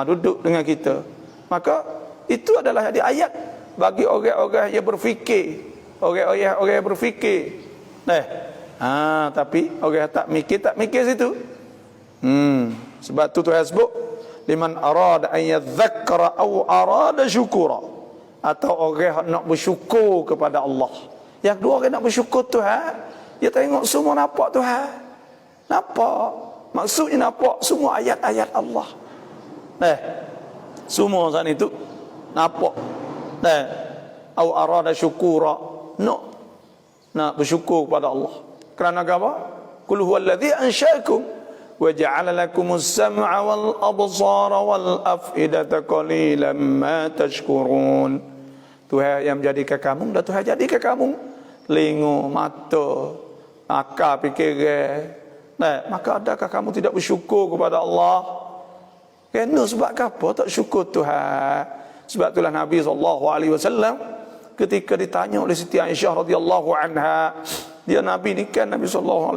Speaker 1: duduk dengan kita. Maka itu adalah jadi ayat bagi orang-orang yang berfikir, orang-orang yang berfikir. Tapi orang tak mikir situ. Sebab tu Tuhan sebut liman arada an yadhakkara aw arada syukura, atau orang nak bersyukur kepada Allah. Yang dua, orang nak bersyukur Tuhan, dia tengok semua nampak Tuhan. Nampak
Speaker 2: Maksudnya nampak semua ayat-ayat Allah. Semua saat itu nampak. Au arada syukura, nak bersyukur kepada Allah. Kerana apa? Qul huwallazi ansha'akum wa ja'ala lakumus sam'a wal absara wal af'idata qalilan ma tashkurun. Tuhan yang menjadikan kamu, dan Tuhan jadikan kamu telinga, mata, akal, fikiran. Maka adakah kamu tidak bersyukur kepada Allah? Kena sebab apa tak syukur Tuhan? Sebab itulah Nabi SAW ketika ditanya oleh Siti Aisyah radhiyallahu anha, dia Nabi ni kan Nabi SAW,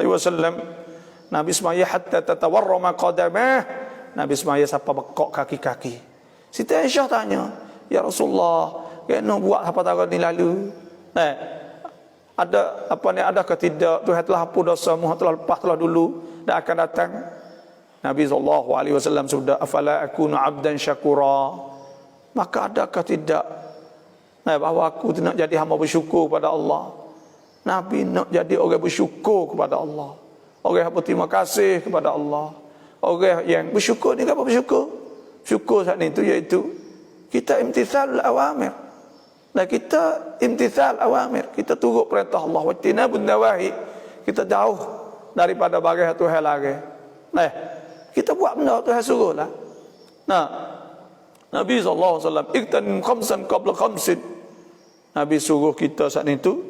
Speaker 2: Nabi semaya hatta tatawarrama qadamah, Nabi semaya sampai bekok kaki-kaki. Siti Aisyah tanya, ya Rasulullah, kena buat apa tahun ni lalu? Ada apa ni, adakah tidak Tuhan telah hapus dosa mu telah lepas telah dulu dan akan datang? Nabi SAW sudah, afala akunu abdan syakura, maka adakah tidak bahawa aku nak jadi hamba bersyukur kepada Allah? Nabi nak jadi orang bersyukur kepada Allah, orang yang berterima kasih kepada Allah. Orang yang bersyukur ni apa bersyukur? Syukur saat itu iaitu kita imtithalul awamir. Kita imtithal awamir, kita turut perintah Allah, wa tinabun nawahi, kita jauh daripada barang Tuhan lagi. Kita buat benda Tuhan suruh lah. Nabi SAW iktanim khamsan qabla khamsin. Nabi suruh kita saat itu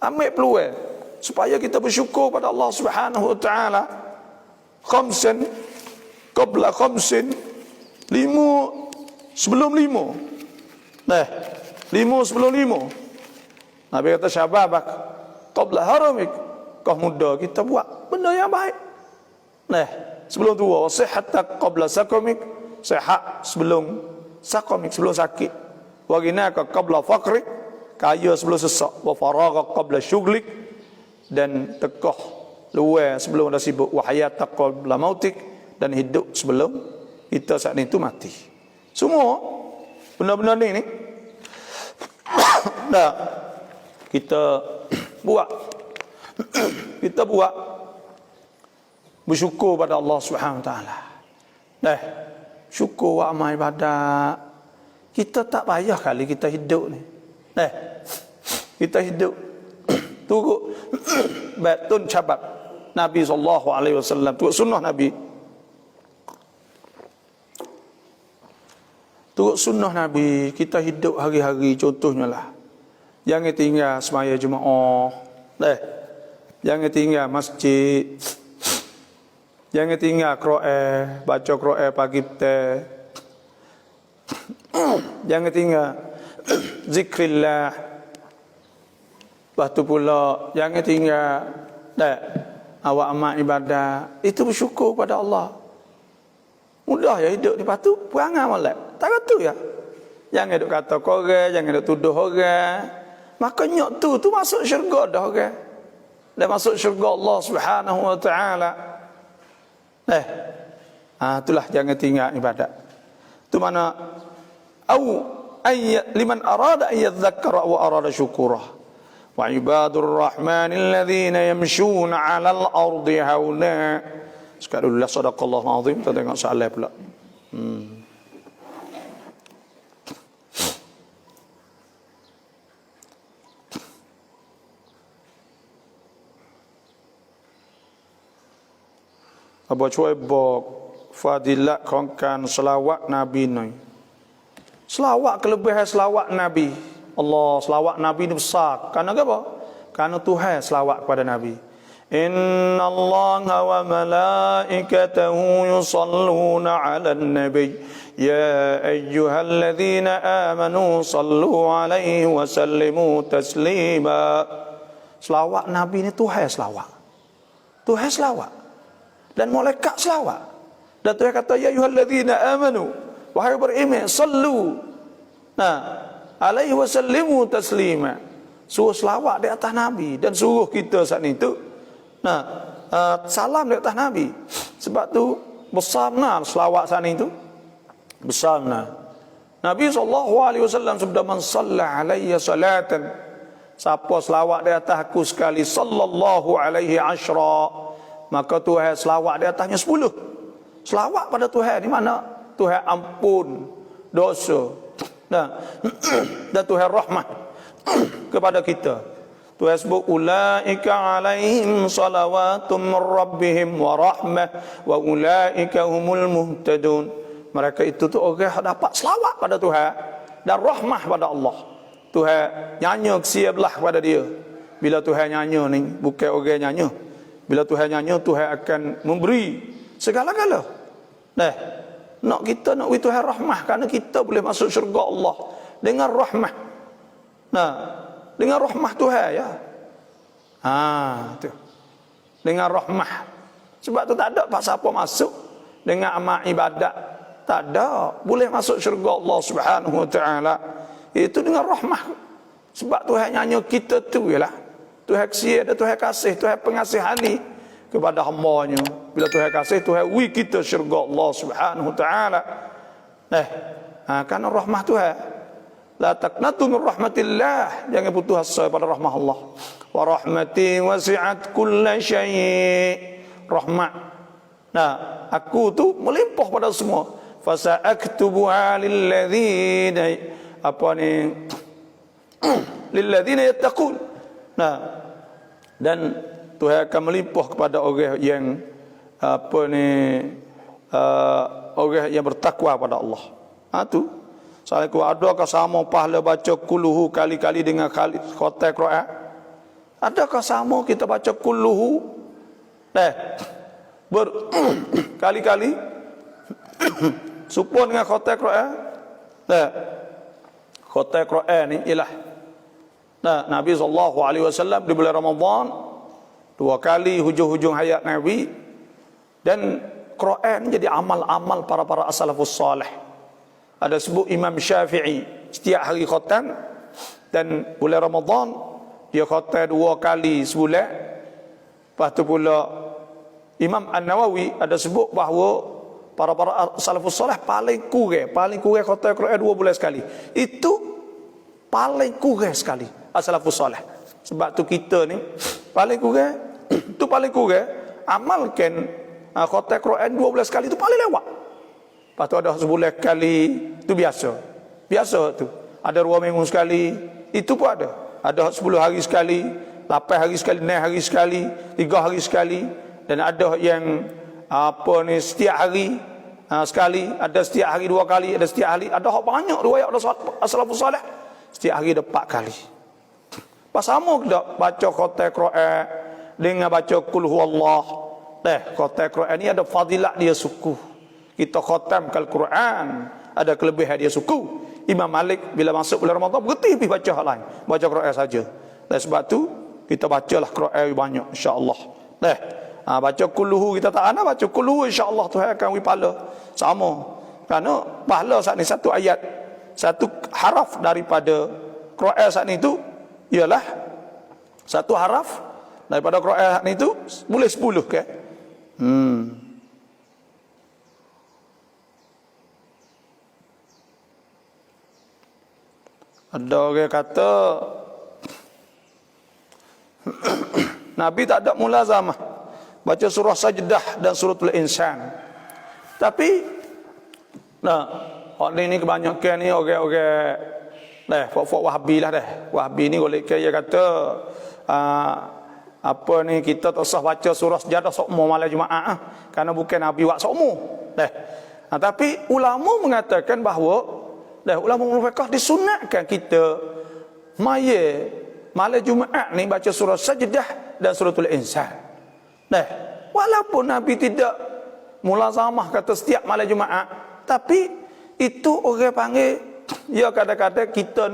Speaker 2: ambil peluang supaya kita bersyukur pada Allah Subhanahu wa taala. Khamsan qabla khamsin, 5 sebelum 5. 5 sebelum 5. Nabi kata syababak qabla haramik, kau muda kita buat benda yang baik. Sebelum tua, sihatak qabla sakamik, sihat sebelum sakamik, sebelum sakit. Wa ghinaka qabla faqrik, kaya sebelum sesak. Wa faragha qabla syughlik, dan tekah luar sebelum dah sibuk. Wa hayatak qabla mautik, dan hidup sebelum kita saat itu mati. Semua benda-benda ni kita buat kita buat bersyukur pada Allah Subhanahu wa taala. Syukur wa amal ibadat. Kita tak payah kali kita hidup ni. Kita hidup turut batun cabab Nabi SAW, turut sunnah Nabi. Turut sunnah Nabi, kita hidup hari-hari. Contohnya lah, jangan tinggal semaya Jumaat, jangan tinggal masjid, jangan tinggal Quran, baca Quran pagi petang, jangan tinggal zikrillah. Lepas tu pula jangan tinggal awak amal ibadah. Itu bersyukur pada Allah. Mudah ya hidup ni. Lepas tu perangai molek. Tak kata ya. Jangan duk kata korang, jangan duk tuduh orang. Maka nyok tu masuk syurga dah orang. Dah masuk syurga Allah Subhanahu wa taala. Itulah jangan tinggal ibadat. Tu mana liman arada an yadhakkara wa arada syukura. Wa ibadur rahmanil ladzina yamshuna 'alal ardi hauna. Sekadulillah sadaqallahu azim. Kita tengok soalan pula. Apa cuai bok fadilat kongkan selawat Nabi ni. Selawat kelebihan selawat Nabi. Allah, selawat Nabi ni besar. Kerana apa? Kerana Tuhan selawat kepada Nabi. Inna Allaha wa malaikatahu yusalluna 'alan nabi. Ya ayyuhalladzina amanu sallu 'alaihi wa sallimu taslima. Selawat Nabi ni Tuhan selawat. Tuhan selawat. Dan malaikat selawat. Dan Tuhan kata ya ayyuhalladzina amanu, wahai beriman, sallu alaihi wa sallimu taslima. Suruh selawat di atas Nabi dan suruh kita saat itu salam di atas Nabi. Sebab tu besar benar selawat saat itu. Besar benar. Nabi SAW sudah man salla alayya salatan, siapa selawat di atas aku sekali, sallallahu alaihi asyra, maka Tuhan selawat di atasnya 10. Selawat pada Tuhan di mana Tuhan ampun dosa. Nah, dan Tuhan rahmat kepada kita. Tuhan sebut ulaika alaihim salawatum min rabbihim wa rahmah wa ulaika humul muhtadun. Mereka itu tu orang yang dapat selawat pada Tuhan dan rahmah pada Allah. Tuhan nyanyi kesiaplah pada dia. Bila Tuhan nyanyi ni bukan orang nyanyi. Bila Tuhan nyanyi, Tuhan akan memberi segala-gala. Nah, nak kita nak beri Tuhan rahmah kerana kita boleh masuk syurga Allah dengan rahmah. Nah, dengan rahmah Tuhan ya. Tu. Dengan rahmah. Sebab tu tak ada pasal apa masuk dengan amal ibadat. Tak ada. Boleh masuk syurga Allah Subhanahu wa taala. Itu dengan rahmah. Sebab Tuhan nyanyi kita tu ialah Tuhan kesian dan Tuhan kasih, Tuhan pengasih hati kepada hamba-Nya. Bila Tuhan kasih, Tuhan wi kita syurga Allah Subhanahu wa taala. Kerana rahmah Tuhan. La taqnatu min rahmatillah. Jangan putus asa pada rahmah Allah. Wa rahmati wasi'at kulla syai'. Rahmat. Nah, aku tu melimpah pada semua. Fa sa'aktubuha lil ladzina lil ladzina yattaqun. Nah, dan Tuhan akan melimpah kepada orang yang orang yang bertakwa pada Allah. Tu. Assalamualaikum. Adakah sama pahala baca kulluhu kali-kali dengan khatam Quran? Adakah sama kita baca kulluhu kali-kali supaya dengan khatam Quran? Khatam Quran ni ialah Nabi SAW di bulan Ramadan 2 kali hujung-hujung hayat Nabi, dan Quran jadi amal-amal para as-salafus salih. Ada sebut Imam Syafi'i setiap hari khatam, dan bulan Ramadan dia khatam 2 kali sebulan. Lepas tu pula Imam An-Nawawi ada sebut bahawa para as-salafus salih paling kurang khatam Quran 2 bulan sekali. Itu paling kurang sekali as-salafus salih. Sebab tu kita ni paling kurang amalkan khatam Quran 12 kali tu paling lewat. Lepas tu ada sebulan kali tu biasa tu. Ada 2 minggu sekali, itu pun ada. Ada 10 hari sekali, 8 hari sekali, 6 hari sekali, 3 hari sekali, dan ada yang setiap hari sekali, ada setiap hari 2 kali, ada setiap hari, ada banyak riwayat ada as-salafus salih setiap hari ada 4 kali. Pas sama ke baca khatam Quran dengan baca qul huwallah. Khatam Quran ni ada fadilat dia suku. Kita khatam Al-Quran ada kelebihan dia suku. Imam Malik bila masuk bulan Ramadan berhenti pergi baca hal lain, baca Quran saja. Dan sebab tu kita bacalah Quran banyak insya-Allah. Baca kulluhu kita tak ana baca kulluhu insya-Allah Tuhan akan beri pahala sama. Kerana pahala saat ni satu ayat, satu haraf daripada Quran saat ni tu ialah satu haraf daripada Quran saat ni tu boleh 10 ke? Ada orang kata Nabi tak ada mulazamah baca surah Sajdah dan suratul Insan. Tapi hak ni kebanyakan ni orang-orang fok Wahabi lah Wahabi ni golek dia kata kita tak usah baca surah Sajdah sokmo malam Jumaat kerana bukan Nabi buat sokmo. Tapi ulama mengatakan bahawa ulama fiqh disunatkan kita malam Jumaat ni baca surah Sajdah dan suratul Insan. Walaupun Nabi tidak mulazamah kata setiap malam Jumaat, tapi itu orang panggil ya kadang-kadang kita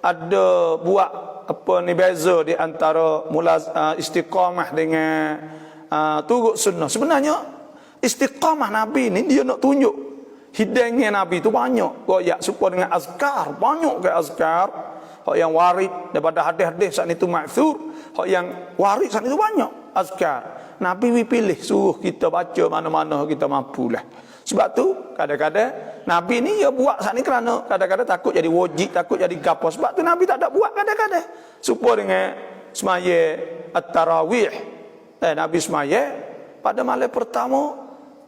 Speaker 2: ada buat beza di antara istiqamah dengan turut sunnah. Sebenarnya istiqamah Nabi ni dia nak tunjuk hidangnya Nabi tu banyak royak supaya dengan azkar, banyak ke azkar hak yang warid daripada hadis-hadis saat itu ma'thur, hak yang warid saat itu banyak azkar. Nabi pilih suruh kita baca mana-mana kita mampulah. Sebab tu kadang-kadang Nabi ni ya buat saat ni kerana kadang-kadang takut jadi wajib, takut jadi gapo. Sebab tu Nabi tak ada buat kadang-kadang supaya dengan semaya at-tarawih Nabi semaya pada malam pertama,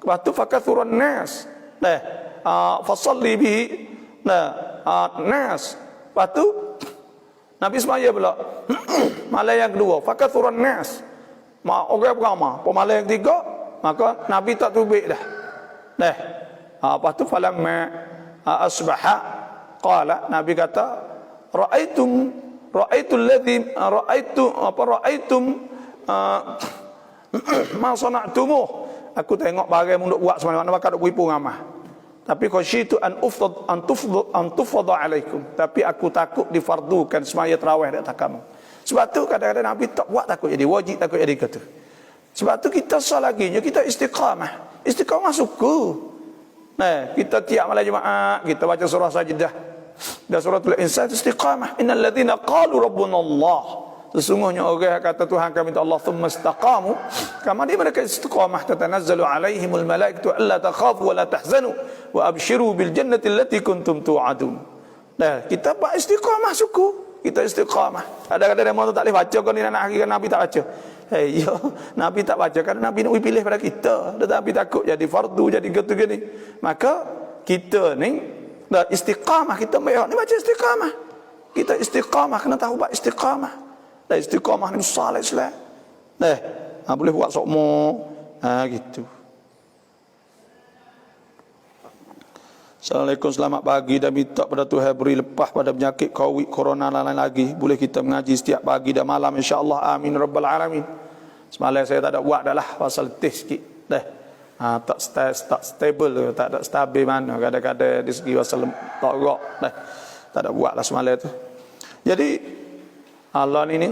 Speaker 2: lepas tu fakathurun nas. Fasalli bihi nas. Lepas tu Nabi semaya pula malam yang kedua, fakathurun nas. Orang beramai. Malam yang ketiga, maka Nabi tak tubik dah. Lepas tu falamma asbaha qala, Nabi kata ra'aitum ma sana'tumuh, aku tengok barang munduk buat semana mana bakal duk puipu ngamah, tapi khasyitu an tufdha alaikum, tapi aku takut difardukan semaya tarawih di atas kamu. Sebab tu kadang-kadang Nabi tak buat, takut jadi wajib, takut jadi kata. Sebab tu kita sah lagi, kita istiqamah. Istiqamah suku. Kita tiap malam Jumaat kita baca surah Sajdah dan suratul Insan, istiqamah. Innal ladzina qalu rabbuna Allah, sesungguhnya orang yang kata Tuhan kami itu Allah, thumma istaqamu, kama dia mereka istiqamah, tatanazzalu alaihimul malaikatu alla takhafu wa la tahzanu wa abshiru bil jannati allati kuntum tu'adun. Kita buat istiqamah suku, kita istiqamah. Kadang-kadang dia tak boleh baca, kau ni nak hakikat Nabi tak baca. Nabi tak baca kerana Nabi nak pilih pada kita, tetapi takut jadi fardu, jadi gitu gini. Maka kita ni istiqamah, kita ni baca istiqamah. Kita istiqamah, kena tahu buat istiqamah. Istiqamah ni besar lah Islam. Boleh buat sokmo gitu. Assalamualaikum, selamat pagi, dan minta pada Tuhan beri lepas pada penyakit COVID, corona dan lain lagi. Boleh kita mengaji setiap pagi dan malam insya-Allah, amin rabbal alamin. Semalam saya tak ada buat dah lah, pasal letih sikit. Tak stable, tak ada stabil mana, kadang-kadang di segi pasal tak gerak. Tak ada buat lah semalam tu. Jadi Allah ni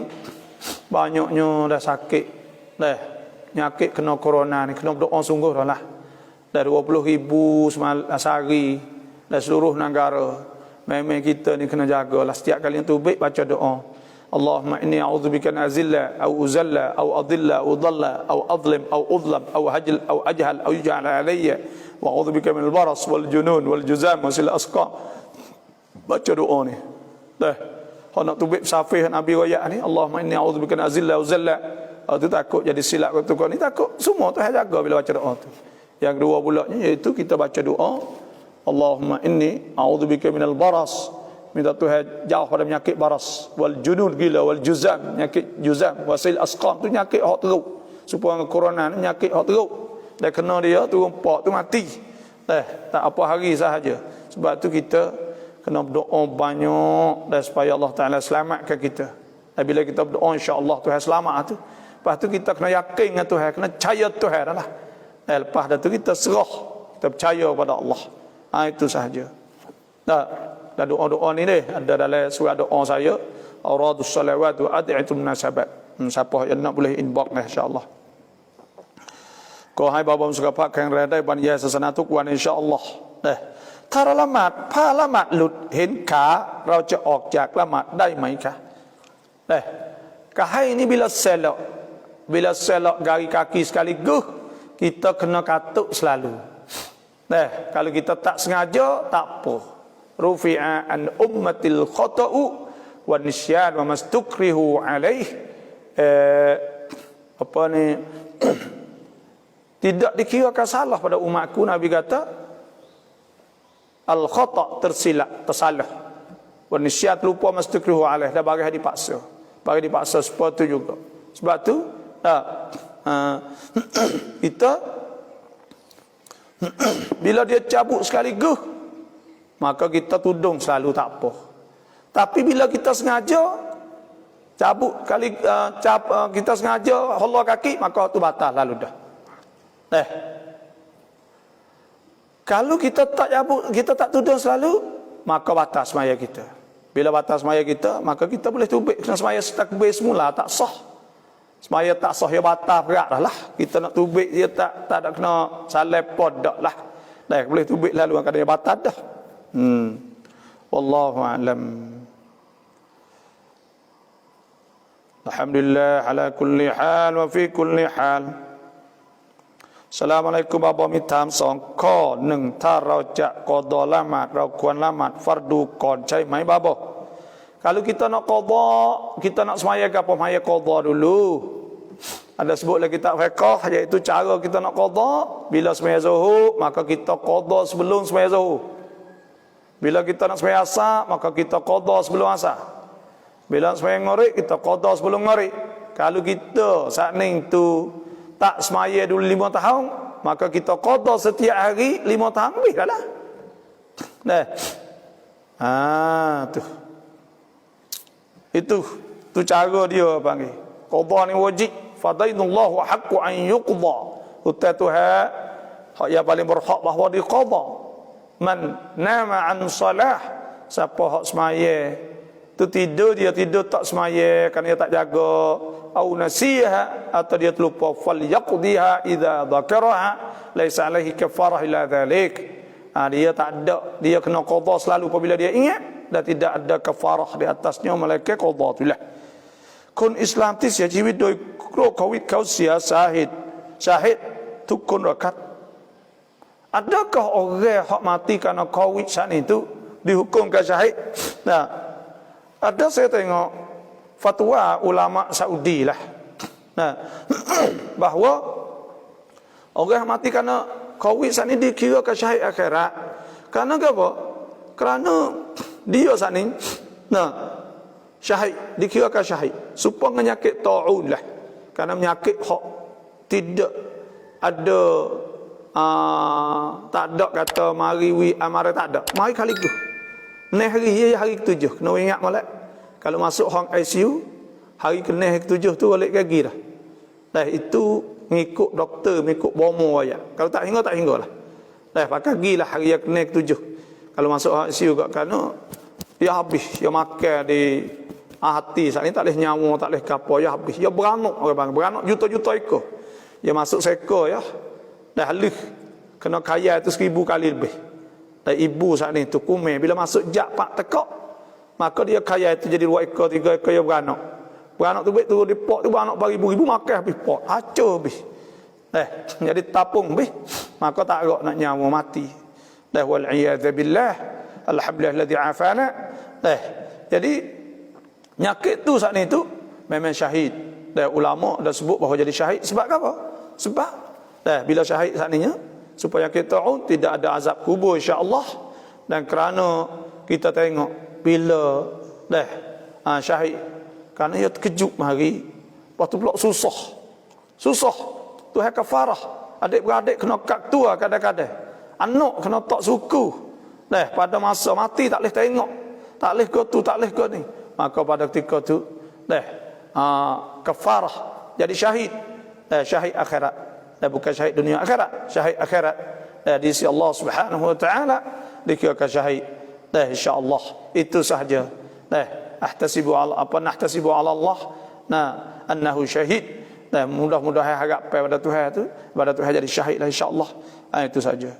Speaker 2: banyaknya dah sakit. Penyakit kena corona ni, kena berdoa sungguh dah lah. Dah 20,000 sehari dan seluruh negara. Memang kita ni kena jagalah. Setiap kali yang tubik baca doa, Allahumma inni a'udzubika an azilla aw uzalla aw adilla aw dhalla aw adlim aw udlam aw hajl aw ajhal aw yuj'ala alayya wa a'udzubika min al-baras wal junun wal juzam wa sil asqa. Baca doa ni. Kalau nak tubik safih Nabi royak ni, Allahumma inni a'udzubika an azilla aw zalla. Tu takut jadi silap tu kau ni, takut. Semua tu jaga bila baca doa tu. Yang kedua pula iaitu kita baca doa, Allahumma inni a'udzubika minal baras, minta Tuhan jauh pada penyakit baras, wal junun gila, wal juzam, penyakit juzam, wasil asqam, tu penyakit hak teruk. Supaya corona ni penyakit hak teruk. Dan kena dia turun pak tu mati. Tak apa hari sahaja. Sebab tu kita kena berdoa banyak dan supaya Allah Taala selamatkan kita. Dan bila kita berdoa insya-Allah Tuhan selamat tu. Lepas tu kita kena yakin dengan Tuhan, kena percaya Tuhan dah. Lepas tu kita serah, kita percaya kepada Allah. Itu sahaja. Dan doa-doa ni ada dalam surah doa saya, Auradus salawat wa ad'itum nasabat. Siapa yang nak boleh inbox lah insya-Allah. Kau hai bapa suka pak yang redai ban ya sasana tu kuan insya-Allah.ถ้าเราละหมาดผ้าละหมาดหลุดเห็นขาเราจะออกจากละหมาดได้ไหมคะkahai ini bila selok gari kaki sekaligus kita kena katuk selalu. Kalau kita tak sengaja tak apa. Rufi'a an ummatil khata'u wa nisyan wa mastukrihu alaih. Tidak dikirakan salah pada umatku. Nabi kata al khata' tersilap, tersalah. Wa nisyan lupa, mastukrihu alaih, dah bagi dipaksa. Bagi dipaksa seperti itu juga. Sebab tu kita bila dia cabut sekaligus maka kita tudung selalu tak apa. Tapi bila kita sengaja cabut kita sengaja holok kaki, maka tu batal lalu dah. Kalau kita tak cabut, kita tak tudung selalu, maka batal semaya kita. Bila batal semaya kita, maka kita boleh tubik. Kena semaya takbir semula tak sah. Semaya tak sah, ya batal berat dah lah. Kita nak tubik dia tak ada kena salepod dak lah. Boleh tubik lalu kadang dia batal dah. Wallahu a'lam. Alhamdulillah ala kulli hal wa fi kulli hal. Assalamualaikum บาบอมีถาม2ข้อ1ถ้าเราจะกอฎอละหมาดเราควรละหมาดฟัรดูก่อนใช่ไหม บาบอKalau kita nak qada, kita nak semaya ke apa? Semaya qada dulu. Ada sebut lagi kitab fiqh, iaitu cara kita nak qada. Bila sembahyang zuhur, maka kita qada sebelum sembahyang zuhur. Bila kita nak sembahyang asar, maka kita qada sebelum asar. Bila nak sembahyang maghrib, kita qada sebelum maghrib. Kalau kita saat ni tu tak semaya dulu 5 tahun, maka kita qada setiap hari 5 tahun lebih dah lah. Tu. Itu cara dia panggil. Qada ni wajib. Fadainullah wa haqqu an yuqda. Utai Tuhan hak yang paling berhak bahawa diqada. Man nama an salah, siapa hak semaya tu tidur, dia tidur tak semaya kerana dia tak jaga, au nasiha, atau dia terlupa, falyaqdiha idza dzakaraha laisa alaihi kafarah illa dzalik. Dia tak ada, dia kena qada selalu apabila dia ingat, dan tidak ada kafarah di atasnya melainkan qada itulah. Kun Islam ti siaชีวิตโดยโรคโควิดเขาเสียสาเหตุทุกคนหรอครับ Adakah orang hak mati kerana COVID saat itu dihukumkan syahid? Nah, ada saya tengok fatwa ulama Saudi lah. Nah, bahawa orang yang mati kerana COVID saat ini dikirakan syahid akhirat. Kerana apa? Kerana dia saat ini, syahid, dikirakan syahid. Supaya penyakit ta'un lah. Kerana penyakit hak tidak ada tak ada kata mari amare tak ada. Mari kali tu. Nah hari ke-7 kena ingat molek. Kalau masuk hang ICU hari ke-7 tu balik gigi dah. Dah itu ngikut doktor, ngikut bomo aja. Kalau tak hingga lah. Dah pakai gigi lah hari ke-7. Kalau masuk hang ICU kat kana dia habis, dia makan di hati saat ni tak boleh nyawa, tak boleh gapo, dia habis. Dia beranak orang beranak juta-juta ekor. Dia masuk seekor ya. Dah halus kena kaya itu 1000 kali lebih. Dan ibu saat ni tu kumeh bila masuk jak pak tekak, maka dia kaya itu jadi 2 ekor 3 ekor dia beranak. Beranak tu baik tu di pot tu beranak beribu-ribu makan habis pot. Hancur habis. Jadi tapung habis. Maka tak agak nak nyawa mati. Wal iyadzu billah. Alhamdulillah alladhi afana. Jadi nyakit tu saat ni tu memang syahid. Dan ulama dah sebut bahawa jadi syahid sebab apa? Sebab bila syahid saat ni supaya kita tidak ada azab kubur insya-Allah, dan kerana kita tengok bila syahid kerana dia terkejut hari lepas tu pula susah Tuhan kafarah, adik-beradik kena kak tua kadang-kadang, anak kena tak suku pada masa mati tak boleh tengok, tak boleh ke tu, tak boleh ke ni, maka pada ketika tu kafarah jadi syahid, syahid akhirat. Bukan syahid dunia akhirat, syahid akhirat di sisi Allah Subhanahu wa taala dikirakan syahid. Insya-Allah itu sahaja. Nahtasibu ala Allah annahu syahid. Mudah-mudahan harap pada Tuhan tu, pada Tuhan jadi syahid lah insya-Allah. Itu saja.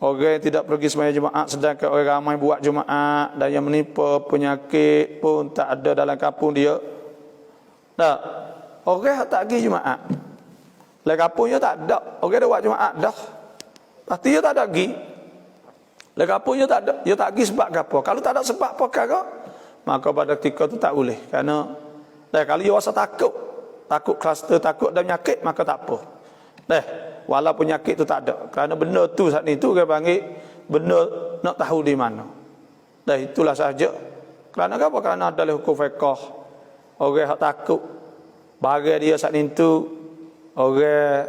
Speaker 2: Orang yang tidak pergi sembahyang Jumaat sedangkan orang ramai buat Jumaat dan yang menimpa penyakit pun tak ada dalam kampung dia. Orang tak pergi Jumaat. Dalam kampung dia tak ada. Orang dah buat Jumaat dah. Pasti dia tak ada pergi. Dalam kampung dia tak ada. Dia tak pergi sebab apa? Kalau tak ada sebab perkara, maka pada ketika tu tak boleh. Kerana kalau dia rasa takut kluster, takut ada penyakit, maka tak apa. Walaupun penyakit tu tak ada, kerana benda tu saat ni tu dia panggil benda nak tahu di mana. Itulah sahaja. Kerana apa? Kerana ada hukum fiqh. Orang yang takut barang dia saat ni tu, orang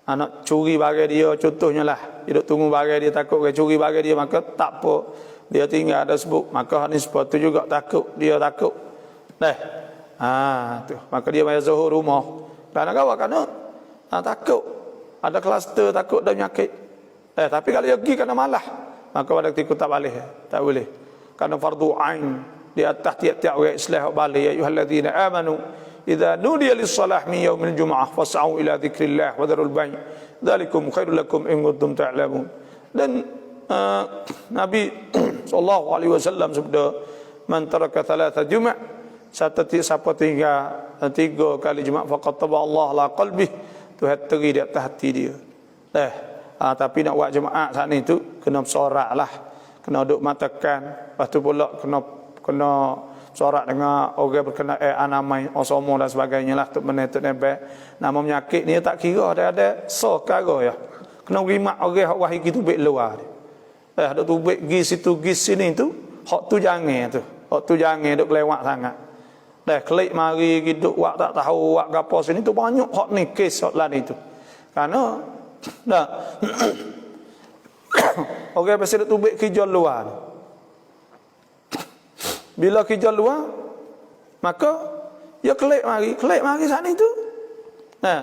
Speaker 2: anak curi barang dia, contohnya lah, dia duk tunggu barang dia, takut orang curi barang dia, maka tak apa, dia tinggal ada sebut, maka ni sebab tu juga takut, dia takut. Tu, maka dia bayar zuhur rumah. Kerana apa? Kerana takut ada kluster, takut ada penyakit. Tapi kalau dia pergi kerana malah, maka pada ketika tak boleh. Kerana fardu ain di atas tiap-tiap orang Islam balik. Ya ayyuhallazina amanu idza nudiya lis-salah min yaumil jumu'ah fas'au ila dzikrillah wa dharul bai'. Dzalikum khairul lakum in kuntum ta'lamun. Dan Nabi sallallahu alaihi wasallam sabda, man taraka thalatha juma', siapa tinggal 3 kali Jumaat faqad taba Allah la qalbih, Tuhan teri di atas hati dia. Tapi nak buat Jumaat saat ni tu kena bersorak lah, kena duduk matakan, lepas tu pula kena kena sorak dengan orang berkenaan anamai osomo dan sebagainya lah tuk menetut nebek nama penyakit ni tak kira ada so kara ya kena rimak orang hak wahi gitu bek luar ada tu bek gi situ gi sini tu hak tu jangan duk lewat sangat dah klik mari hidup wak tak tahu wak gapo sini tu banyak hak ni kes hak lain itu karena dah orang pasal tu bek kerja luar. Bila kerja luar, maka ya klik mari sana itu. Nah,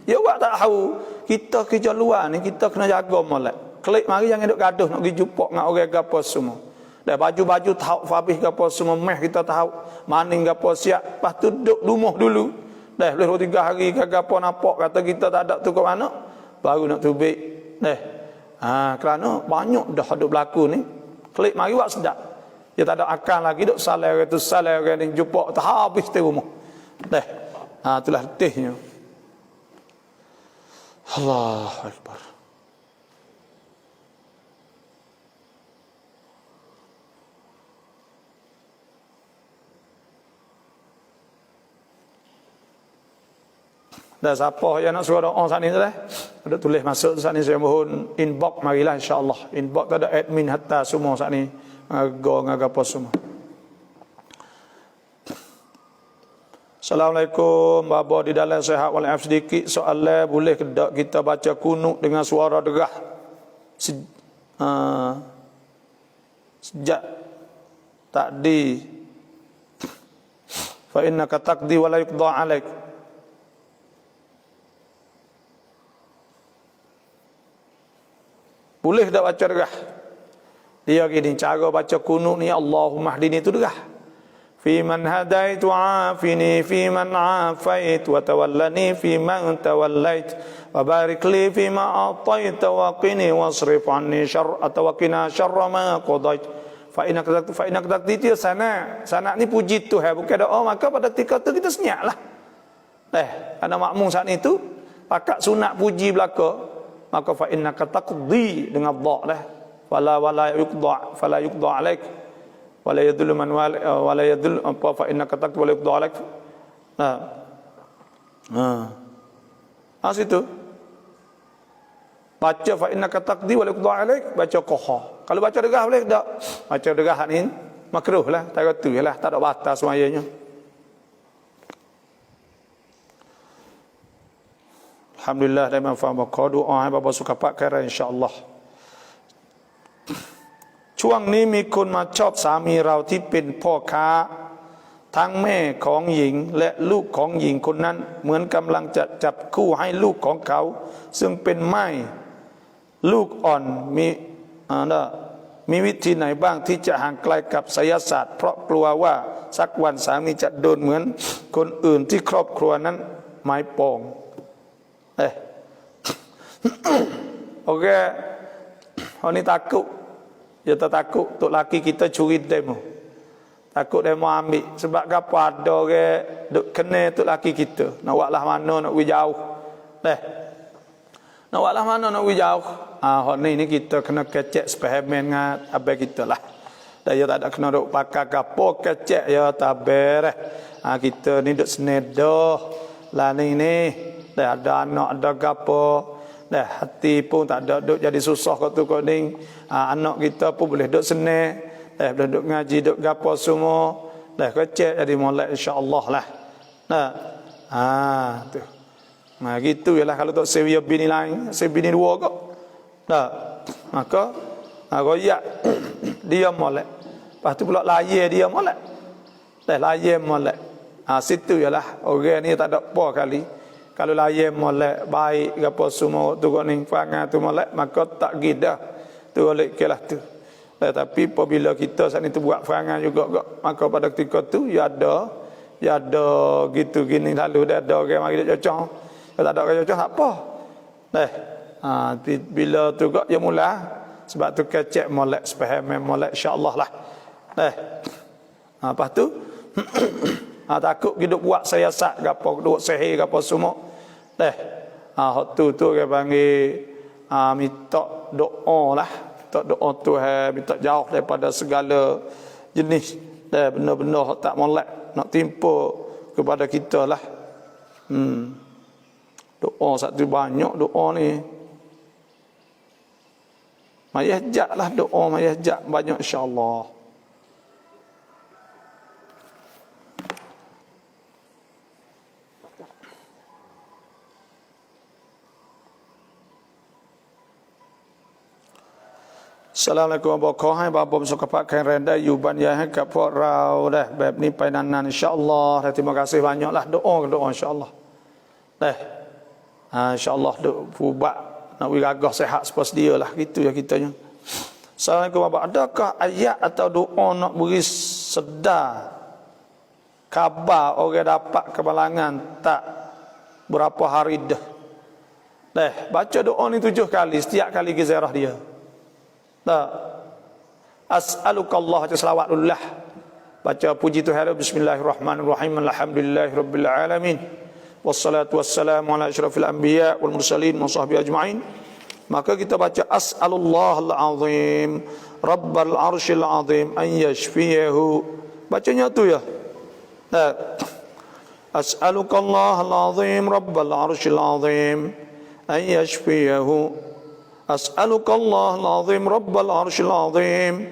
Speaker 2: ya awak tak tahu kita kerja luar ni kita kena jaga molek. Klik mari jangan duk gaduh nak pergi jumpa dengan orang gapo semua. Dah baju-baju tahu fabih gapo semua meh kita tahu maning gapo siap, lepas tu duduk rumah dulu. Dah boleh 2-3 hari ke gapo nampak kata kita tak ada tu ke mana, baru nak tubik. Dah. Kerana banyak dah ada berlaku ni. Klik mari awak sedap. Dia tak ada akal lagi duk salah orang ni jumpa tak habis di rumah. Dah. Itulah letihnya. Allahu Akbar. Dah siapa yang nak suruh doa saat ni tu dah? Ada tulis masuk saat ni saya mohon inbox marilah insya-Allah. Inbox tak ada admin hatta semua saat ni. Go ngagapo semua. Assalamualaikum, babo di dalam sehat walafiat sedikit soalan boleh ke tak kita baca kunut dengan suara derah sejak takdi fa innaka taqdi wa la yuqda alaik. Boleh tak baca derah? Dia gini cara baca kunut ni Allahumma hdini tu derah. Fi man hadait wa afini fi man afait wa tawallani fi man tawallait wa barik li fi ma atait wa qini wasrif anni syarra wa qina syarra ma qadait. Fa innaka taqdi sana ni puji tu bukan doa maka pada ketika tu kita senyaplah. Karena makmum saat itu pakat sunat puji belaka maka fa innaka taqdi dengan dha dah. Wala yuqda alaik wala yadullu man wala yadullu apa fa innaka taqdi wala yuqda alaik. Situ baca fa innaka taqdi wala yuqda alaik baca qaha. Kalau baca derah boleh tak? Baca derah ni makruh lah, tak kata lah, tak ada batas semayanya. Alhamdulillah dan faham ko doa bapa suka pakai insya-Allah. ช่วงนี้มีคนมาชอบสามีเราที่เป็นพ่อค้าทั้งแม่ของหญิงและลูกของหญิงคนนั้นเหมือนกำลังจะจับคู่ให้ลูกของเขาซึ่งเป็นไม้ลูกอ่อนมีวิธีไหนบ้างที่จะห่างไกลกับไสยศาสตร์เพราะกลัวว่าสักวันสามีจะโดนเหมือนคนอื่นที่ครอบครัวนั้นไม้ปองโอเคคนนี้takut. Dia takut tok laki kita curi demo. Takut demo ambil sebab apa ada orang duk kena tok laki kita. Nak buatlah mana nak pergi jauh. Nak buatlah mana nak pergi jauh. Hak ni kita kena kecek sepahaman dengan abang kita lah. Dan dia tak ada kena duk pakai gapo kecek ya taber. Kita ni duk senedah. Lah ni dah ada anak ada gapo. Dah hati pun tak ada duk jadi susah kat tu kat ni. Anak kita pun boleh duk senang. Dah boleh duk ngaji duk gapo semua. Dah kecek jadi molek insya-Allah lah. Tu. Gitu ialah kalau tak sewa bini lain, sewa bini dua kok. Maka royak dia molek. Lepas tu pula layar dia molek. Dah layar molek. Situ ialah orang ni tak ada apa kali. Kalau layar molek baik gapo semua tu kau ni fangan tu molek maka tak gida tu oleh kelah tu. Tapi apabila kita saat ni tu buat fangan juga maka pada ketika tu ya ada gitu gini lalu dah ada orang mari dia cocok. Kalau tak ada orang cocok tak apa. Bila tu kau ya mula sebab tu kecek molek sepaham molek insya-Allah lah. Lepas tu takut hidup buat siasat gapo duk sihir gapo semua. Hak tu orang panggil minta doa lah. Minta doa Tuhan, minta jauh daripada segala jenis benda-benda tak molek nak timpa kepada kita lah. Doa satu banyak doa ni. Mayahjak lah doa mayahjak banyak insya-Allah. Assalamualaikum warahmatullahi wabarakatuh. สุขภาพแข็งแรงได้อยู่บรรยายให้กับพวกเราได้แบบนี้ไปนานๆ insyaallah. Terima kasih banyaklah doa insyaallah. Insyaallah doa fubak nak wiragah sihat sepas dia lah gitu ya kitanya. Assalamualaikum warahmatullahi wabarakatuh. Adakah ayat atau doa nak beri sedar khabar orang dapat kemalangan tak berapa hari dah. Baca doa ni 7 kali setiap kali ke ziarah dia. As'alukallah selawatullah. Baca puji Tuhan. Bismillahirrahmanirrahim. Alhamdulillahirabbil alamin. Wassalatu wassalamu ala asyrafil anbiya wal mursalin wa sahbihi ajma'in. Maka kita baca as'alullahal azim rabbal arsyil azim an yashfiyahu. Bacanya tu ya. As'alukallahal azim rabbal arsyil azim an yashfiyahu. As'alukallahal azim rabbal arsyil azim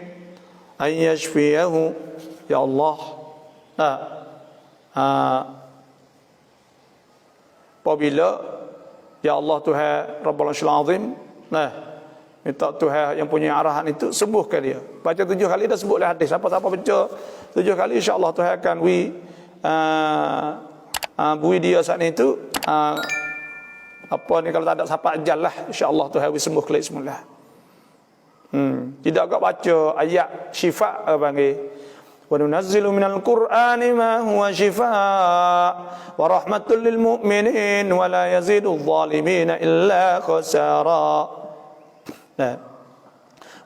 Speaker 2: an yashfiyahu. Ya Allah. Apabila ya Allah Tuhan Rabbul Arsyil Azim, minta Tuhan yang punya arahan itu sembuhkan dia. Baca 7 kali dah sebutlah hadis. Siapa-siapa baca 7 kali insya-Allah Tuhan akan bui dia saat itu apa ni kalau tak ada siapa ajal lah insya-Allah Tuhan sembuh kelak semula. Tidak kau baca ayat syifa panggil. Wa nunazzilu minal Qur'ani ma huwa shifaa wa rahmatul lil mu'minin wa la yazidul zalimina illa khasara.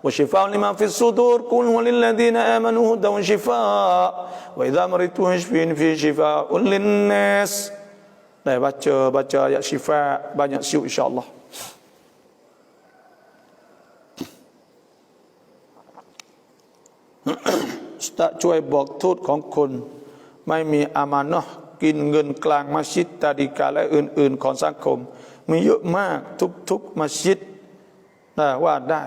Speaker 2: Wa shifaa'un lima fis sudur qul walil ladzina amanu hudan wa shifaa wa idza maritu yashfin fi shifaa'un lin nas. Baca ayat syifa banyak siuk insya-Allah. Ustazช่วยบอกโทษของคนไม่มีอามานะห์กินเงินกลางมัสยิดตาดิกาและอื่นๆของสังคมมีเยอะมากทุกมัสยิดว่าได้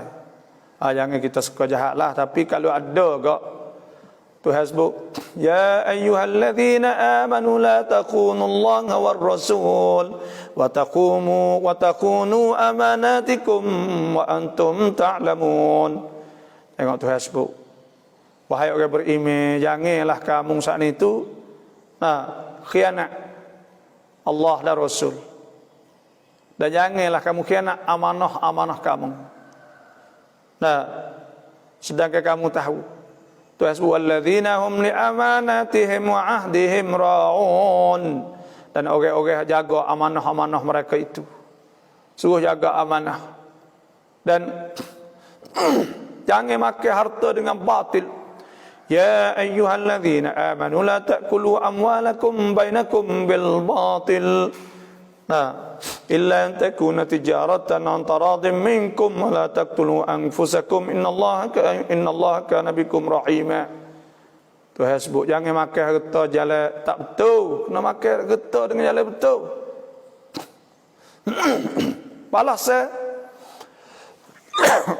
Speaker 2: jangan kita suka jahatlah tapi kalau ada kok Tuhan sebut ya ayyuhalladzina amanu la taqunullaha war rasul wa takunu amanatikum wa antum ta'lamun. Tengok Tuhan sebut wahai orang beriman, janganlah kamu saat itu khianat Allah dan Rasul. Dan janganlah kamu khianat amanah kamu. Sedangkan kamu tahu Tuhan sebut walladzina hum li amanatihim wa ahdihim ra'un. Dan orang-orang jaga amanah-amanah mereka itu. Suruh jaga amanah. Dan jangan makan harta dengan batil. Ya ayyuhalladzina amanu la ta'kulu amwalakum bainakum bil batil illa an takuna tijaratan an taradin minkum wa la taqtulu anfusakum innallaha kana bikum rahima. Tuhan sebut jangan makan harta jalan tak betul, kena makan harta dengan jalan betul. Balas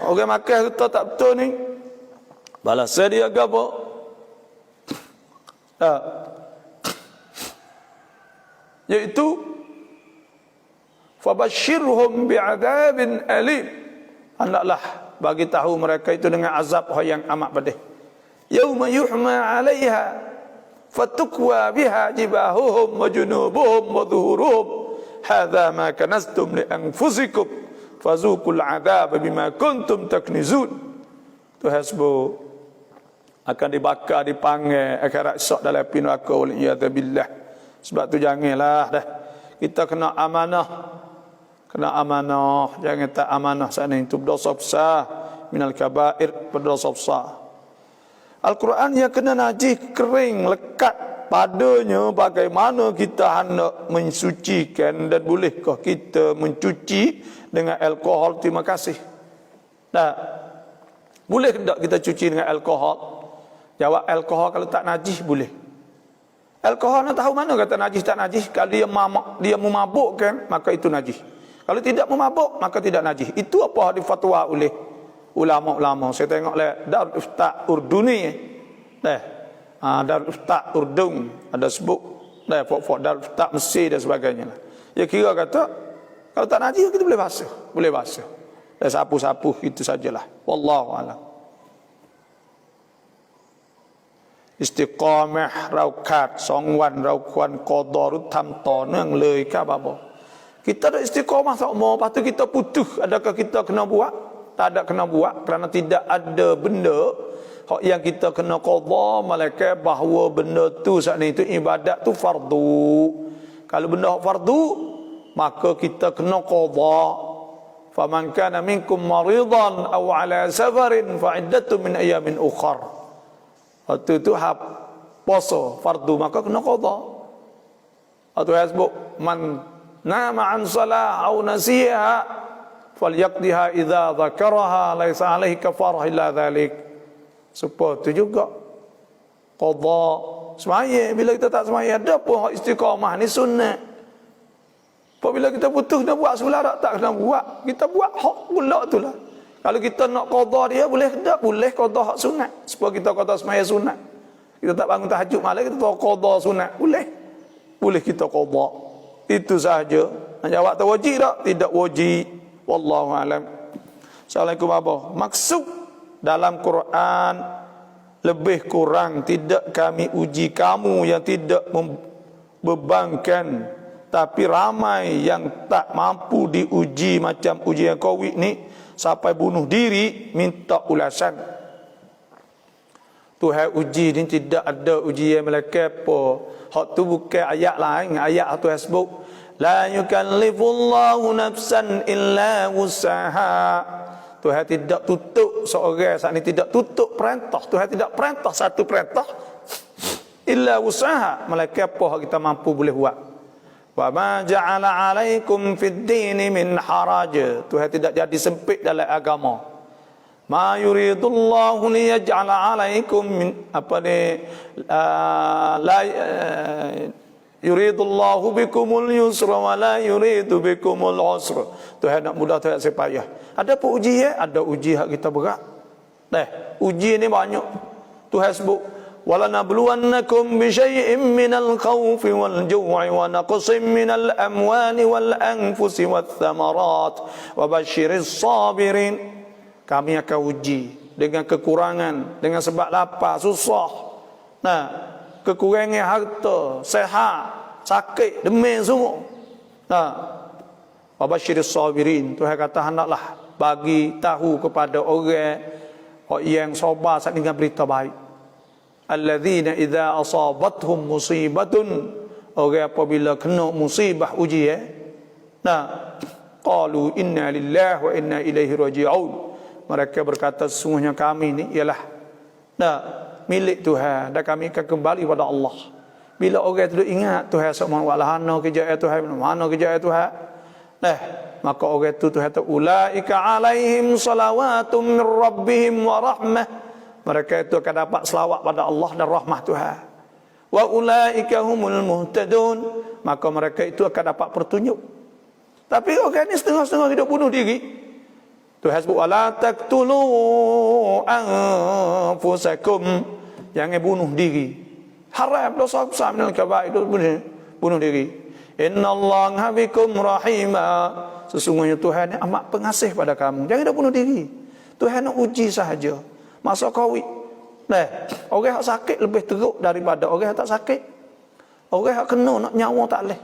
Speaker 2: orang makan harta tak betul ni balas dia apa? Yaitu fabashshirhum bi'adzabin alim. Hendaklah bagi tahu mereka itu dengan azab yang amat pedih. Yauma yuhma 'alaiha fatukwa biha jibahuhum wa junubuhum wa dhuhuruhum hadza ma kanastum li anfusikum fazuqul 'adzaba bima kuntum taknizun. Tuhan sebut akan dibakar, dipanggil akhirat esok dalam api neraka wal iyad billah. Sebab tu janganlah dah kita kena amanah, jangan tak amanah sana itu berdosa besar minal kabair, berdosa besar. Al-Quran yang kena najis kering lekat padanya bagaimana kita hendak mensucikan dan bolehkah kita mencuci dengan alkohol? Terima kasih. Boleh tak kita cuci dengan alkohol? Jawab alkohol kalau tak najis boleh. Alkohol nak tahu mana kata najis tak najis? Kalau dia memabukkan maka itu najis. Kalau tidak memabuk maka tidak najis. Itu apa difatwa oleh ulama-ulama. Saya tengok Darul Ifta Urduni. Darul Ifta Urdun ada sebut. Pokok Darul Ifta Mesir dan sebagainya. Dia kira kata kalau tak najis kita boleh basuh. Boleh basuh. Dan sapu-sapu itu sajalah. Wallahu a'lam. Istiqamah เราขาด2 วันเราควรกอฎอหรือทำต่อเนื่องเลยครับบ่kita ada istiqamah sama lepas tu kita putus adakah kita kena buat tak ada kena buat kerana tidak ada benda yang kita kena qada malaikat bahawa benda tu saat ni itu ibadat tu fardu kalau benda fardu maka kita kena qada faman kana minkum maridan aw ala safarin fa iddatu min ayamin ukhra. Waktu itu puasa fardu maka kena qada. Atau hasbuk man nama an salah aw nasiha falyaqdiha idza dzakaraha laisa alaihi kafarah illa dzalik. Supaya itu juga qada semaya bila kita tak semaya ada pun hak istiqamah ni sunnah. Apabila kita putus nak buat semula tak kena buat. Kita buat hak pula itulah. Kalau kita nak qada dia boleh tak? Boleh qada hak sunat. Supaya kita qada semaya sunat. Kita tak bangun tahajud malam kita tahu qada sunat. Boleh. Boleh kita qada. Itu sahaja. Nak jawab tak wajib tak? Tidak wajib. Wallahu alam. Assalamualaikum abah. Maksud dalam Quran lebih kurang tidak kami uji kamu yang tidak membebankan, tapi ramai yang tak mampu diuji macam ujian Covid ni sampai bunuh diri minta ulasan. Tuhan uji ni tidak ada ujian malaikat apa. Hak tu bukan ayat lain, ayat Tuhan sebut la yukallifullahu nafsan illa wus'aha. Tuhan tidak tutup seorang saat ni tidak tutup perintah. Tuhan tidak perintah satu perintah illa wus'aha. Malaikat apa kita mampu boleh buat. Wa ma ja'ala 'alaikum fid dini min haraj. Tuhan tidak jadi sempit dalam agama. Ma yuridullahu liyaj'ala 'alaikum min apa ni la yuridullahu bikumul yusra wa la yuridu bikumul usra. Tuhan nak mudah Tuhan sepayah. Ada pun ujian, ada ujian kita berat. Ujian ni banyak. Tuhan sebut وَلَنَبْلُوَنَّكُمْ بِشَيْءٍ مِّنَ الْخَوْفِ وَالْجُوعِ وَنَقْصٍ مِّنَ الْأَمْوَالِ وَالْأَنفُسِ وَالثَّمَرَاتِ وَبَشِّرِ الصَّابِرِينَ. Kami akan uji dengan kekurangan, dengan sebab lapar, susah. Kekurangan harta, sehat, sakit, demam semua. وَبَشِّرِ الصَّابِرِينَ. Tuhan kata hendaklah bagi tahu kepada orang yang sabar saat dengan berita baik. Alladzina idza asabathum musibatun, orang apabila kena musibah ujian, qalu inna lillahi wa inna ilaihi raji'un. Mereka berkata sesungguhnya kami ni ialah milik Tuhan dan kami akan kembali pada Allah. Bila orang itu ingat Tuhan subhanahu wa ta'ala kejayaan Tuhan, mana kejayaan Tuhan, maka orang itu Tuhan tu ulaika alaihim salawatun min rabbihim wa rahmah. Mereka itu akan dapat selawat pada Allah dan rahmat Tuhan. Wa ulaika humul muhtadun. Maka mereka itu akan dapat petunjuk. Tapi orang ini setengah-setengah hidup bunuh diri. Tuhan sebut wala taqtulu anfusakum. Jangan bunuh diri. Haram, dosa besar minal kabair, itu bunuh diri. Innallaha bikum rahimah. Sesungguhnya Tuhan yang amat pengasih pada kamu. Jangan dah bunuh diri. Tuhan nak uji sahaja. Masa Covid, orang yang sakit lebih teruk daripada orang yang tak sakit. Orang yang kena nak nyawa tak leh.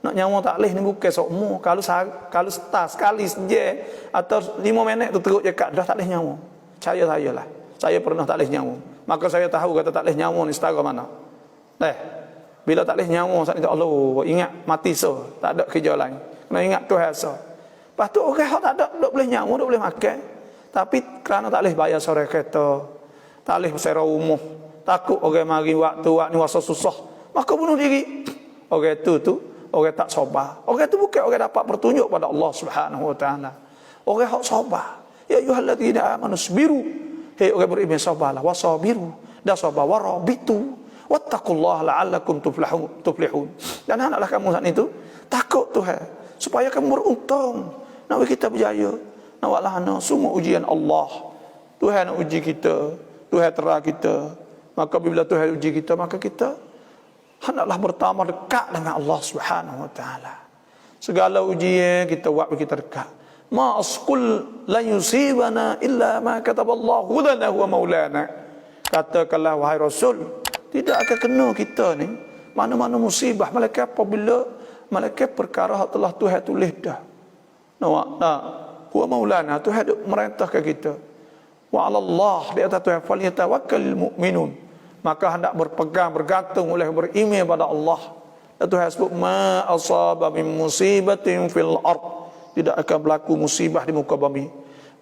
Speaker 2: Nak nyawa tak leh ni bukan semua. Kalau start sekali saja atau 5 minit tu teruk je kat dah tak leh nyawa. Saya lah. Saya pernah tak leh nyawa. Maka saya tahu kata tak leh nyawa ni setara mana. Bila tak leh nyawa saat ni Allah ingat mati so, tak ada kerja lain. Kena ingat Tuhan so. Lepas tu orang yang tak ada boleh nyawa, tak boleh makan. Tapi kerana tak boleh bayar seorang kereta, tak boleh sewa rumah, takut orang mari waktu ni wasa susah, maka bunuh diri. Orang tu orang tak sabar. Orang tu bukan orang dapat petunjuk pada Allah Subhanahu wa taala. Orang hak sabar. Ya ayyuhalladzina amanu sabiru. Hei orang beriman sabarlah, wasabiru dah sabar, warabitu wattaqullaha la'allakum tuflihun. Dan hendaklah kamu saat itu takut Tuhan supaya kamu beruntung. Nak kita berjaya. Nak walah semua ujian Allah. Tuhan nak uji kita, Tuhan terang kita. Maka bila Tuhan uji kita, maka kita hendaklah bertambah dekat dengan Allah Subhanahu wa taala. Segala ujian kita buat kita dekat. Ma asqul la yusibana illa ma kataballahu lana wa maulana. Katakanlah wahai Rasul, tidak akan kena kita ni mana-mana musibah malaikat apabila malaikat perkara telah Tuhan tulis dah. Wa maulana, Tuhan merintahkan kita. Wa 'ala Allah, di atas Tuhan falyatawakkalul mu'minun. Maka hendak berpegang bergantung oleh beriman pada Allah. Dan Tuhan sebut ma asaba min musibatin fil ard, tidak akan berlaku musibah di muka bumi,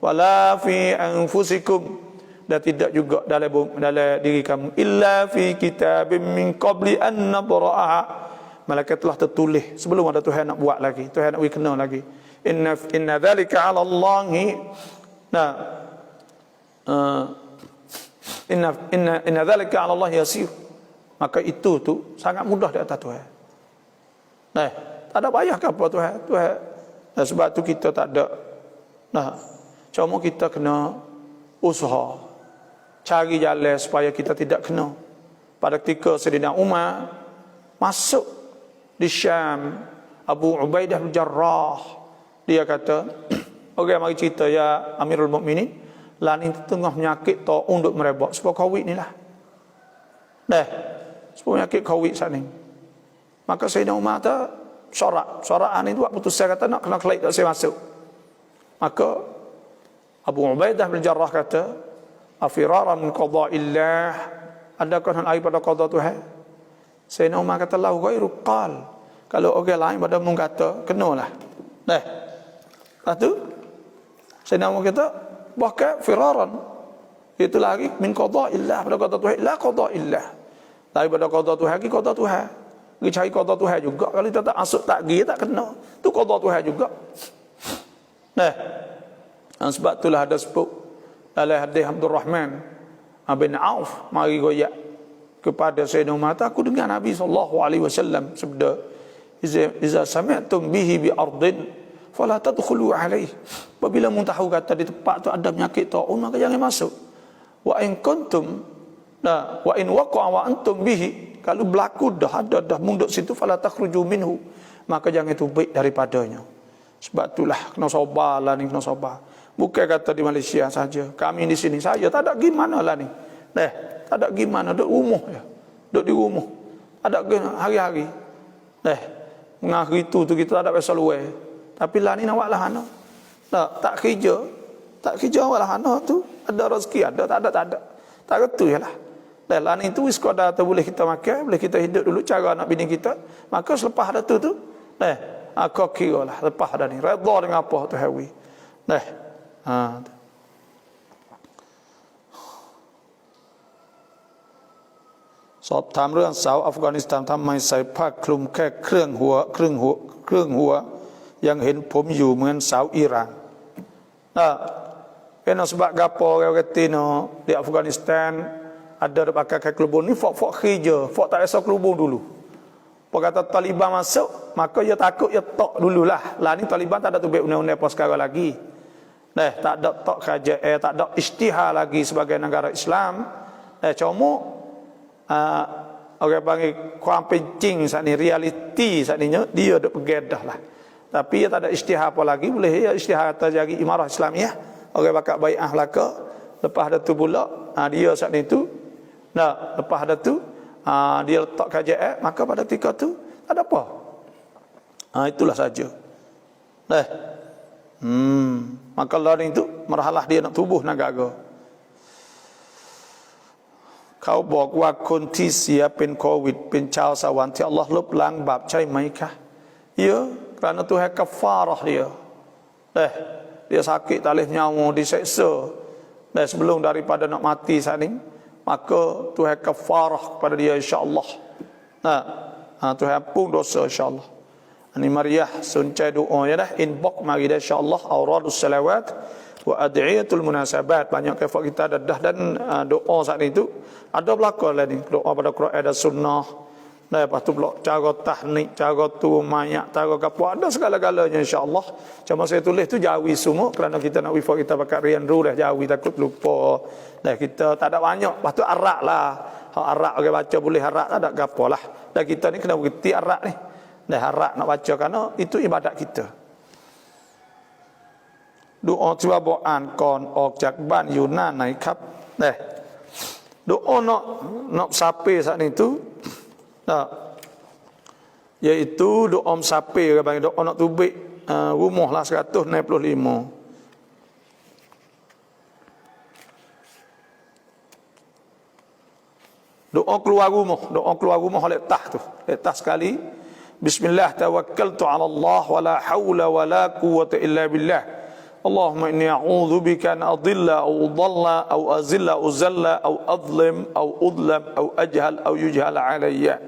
Speaker 2: wala fi anfusikum, dan tidak juga dalam diri kamu, illa fi kitabim min qabli an nabra'aha, malaikat telah tertulis sebelum ada Tuhan nak buat lagi, Tuhan nak kena lagi. Inna dzalika 'ala Allahi, inna dzalika 'ala Allah yasir, maka itu tu sangat mudah di atas Tuhan. Tak ada payah ke apa Tuhan. Dan sebab tu kita tak ada. Cuma kita kena usaha cari jalan supaya kita tidak kena. Pada ketika Sayyidina Umar masuk di Syam, Abu Ubaidah bin Jarrah, dia kata, okey, mari cerita ya Amirul Mukminin, lah ni tengah penyakit taun duk merebak sebab Covid ni lah. Sebab penyakit Covid saat ni. Maka Sayyidina Umar kata, sorak ni buat putusan kata nak kena kelak tak saya masuk. Maka Abu Ubaidah bin Jarrah kata, afirara min qada'illah, adakah hal lain pada qada Tuhan? Sayyidina Umar kata, lahu ghairu qal, kalau orang lain pada mung kata kenalah. Lepas tu Sayyidina Umar kata, bahkan firaran itu lagi min qada'illah, pada qada Tuhan, la qada'illah, daripada qada Tuhan lagi qada Tuhan. Pergi cari qada Tuhan juga. Kalau kita tak masuk tak pergi, tak kena. Tu qada Tuhan juga. Sebab itulah ada sebut dalam hadis Abdul Rahman bin Auf mari goyak kepada Sayyidina Umar, aku dengar Nabi SAW sabda, iza sami'tum bihi bi ardin fala tadkhulu alaih. Apabila mu tahu kata di tempat tu ada penyakit taun, maka jangan masuk. Wa in kuntum wa in waqa'a wa antum bihi, kalau berlaku dah munduk situ, fala takhruju minhu, maka jangan itu baik daripadanya. Sebab itulah kena sabar lah ni, kena sabar. Bukan kata di Malaysia saja, kami di sini saja tak ada gimana lah ni. Tak ada gimana, duduk rumah ya. Duduk di rumah. Ada hari-hari. Hari tu kita tak ada pasal luar. Tapi lah ni nak buat lah ana. Tak kerja buat lah ana tu. Ada rezeki ada, tak ada. Tak betul je lah. Lah ni tu sekadar tu boleh kita makan, boleh kita hidup dulu cara anak bini kita. Maka selepas ada tu aku kira lah lepas dah ni redha dengan apa tu hawi. So ถามเรื่องสาวอัฟกานิสถานทำไมใส่ผ้าคลุมแค่ครึ่งหัวยังเห็นผมอยู่เหมือนสาวอิหร่านKena sebab gapo orang kata di Afghanistan ada pakai kelubung ni fok kerja, fok tak rasa kelubung dulu. Kata Taliban masuk, maka dia takut dia tok dululah. Lah ni Taliban tak ada tubik undang-undang apa sekarang lagi. Tak ada tok kerajaan, tak ada isytihar lagi sebagai negara Islam. Cuma orang panggil kurang pencing saat ni, realiti saat ni dia dak pegang dah lah. Tapi dia tak ada isytihar apa lagi, boleh ya isytihar terjadi imarah Islamiah. Orang bakal baik ahlaka, lepas ada tu pula dia saat itu lepas ada tu dia letak kerajaan, maka pada ketika tu tak ada apa. Itulah saja. Maka Allah itu marhalah dia nak tubuh negara. Kauบอกว่าคนที่เสียเป็นโควิดเป็นชาวสวรรค์ที่อัลลอฮ์ลบล้างบาปใช่ไหมคะ Ya, kerana Tuhan kafarah dia. Dia sakit talih nyawa, diseksa sebelum daripada nak mati saat ni, maka Tuhan kafarah kepada dia insya-Allah. Tuhan ampun dosa insya-Allah. Ini Mariah suncai doa ya dah inbox mari dah insya-Allah auradus salawat wa ad'iyatul munasabat, banyak kefak kita dadah dan doa saat itu ada berlaku lah ni, doa pada Quran dan sunnah. Nah, lepas tu pula cara tahnik, cara tu mayak, cara gapo, ada segala-galanya insya-Allah. Cuma saya tulis tu jawi semua kerana kita nak wifak kita pakai rian ru dah jawi takut lupa. Dah kita tak ada banyak, lepas tu arak lah. Hak arak orang baca boleh arak tak ada gapo lah. Dan kita ni kena berhenti arak ni. Dah arak nak baca kerana itu ibadat kita. Doa cuabaan kon ok jak ban Yunan ไหนครับ Dah. Doa nak sapi saat itu. Nah, iaitu doa sapi orang panggil doa nak tubik rumah lah 165. Doa keluar rumah letak tu. Letak sekali. Bismillah tawakkaltu ala Allah wa la hawla wa la quwwata illa billah. Allahumma inni a'udzu bika an adilla aw udalla aw azilla aw zalla aw adlim aw udlam aw ajhal aw yujhal alayya.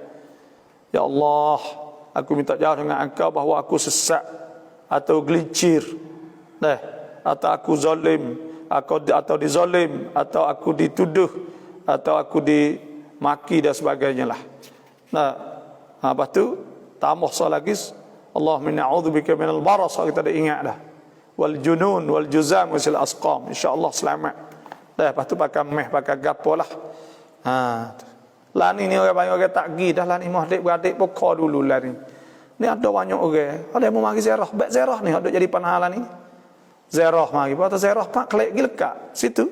Speaker 2: Ya Allah, aku minta jauh dengan Engkau bahawa aku sesat atau gelincir. Atau aku zalim, atau dizalim, atau aku dituduh, atau aku dimaki dan sebagainya lah. Lepas tu tambah lagi, Allahumma inni a'udzubika minal baras, kita dah ingat dah. Wal junun wal juzam wasil asqam, insyaallah selamat. Lepas tu pakai meh, pakai gapo lah. Lah ni orang banyak orang tak pergi dah lah ni, mahdik beradik pokok dulu lah ni. Ni ada banyak orang, ada yang mau mari ziarah, baik ziarah ni ada jadi panahala ni. Ziarah mari, patut ziarah pak kelek gi lekat situ.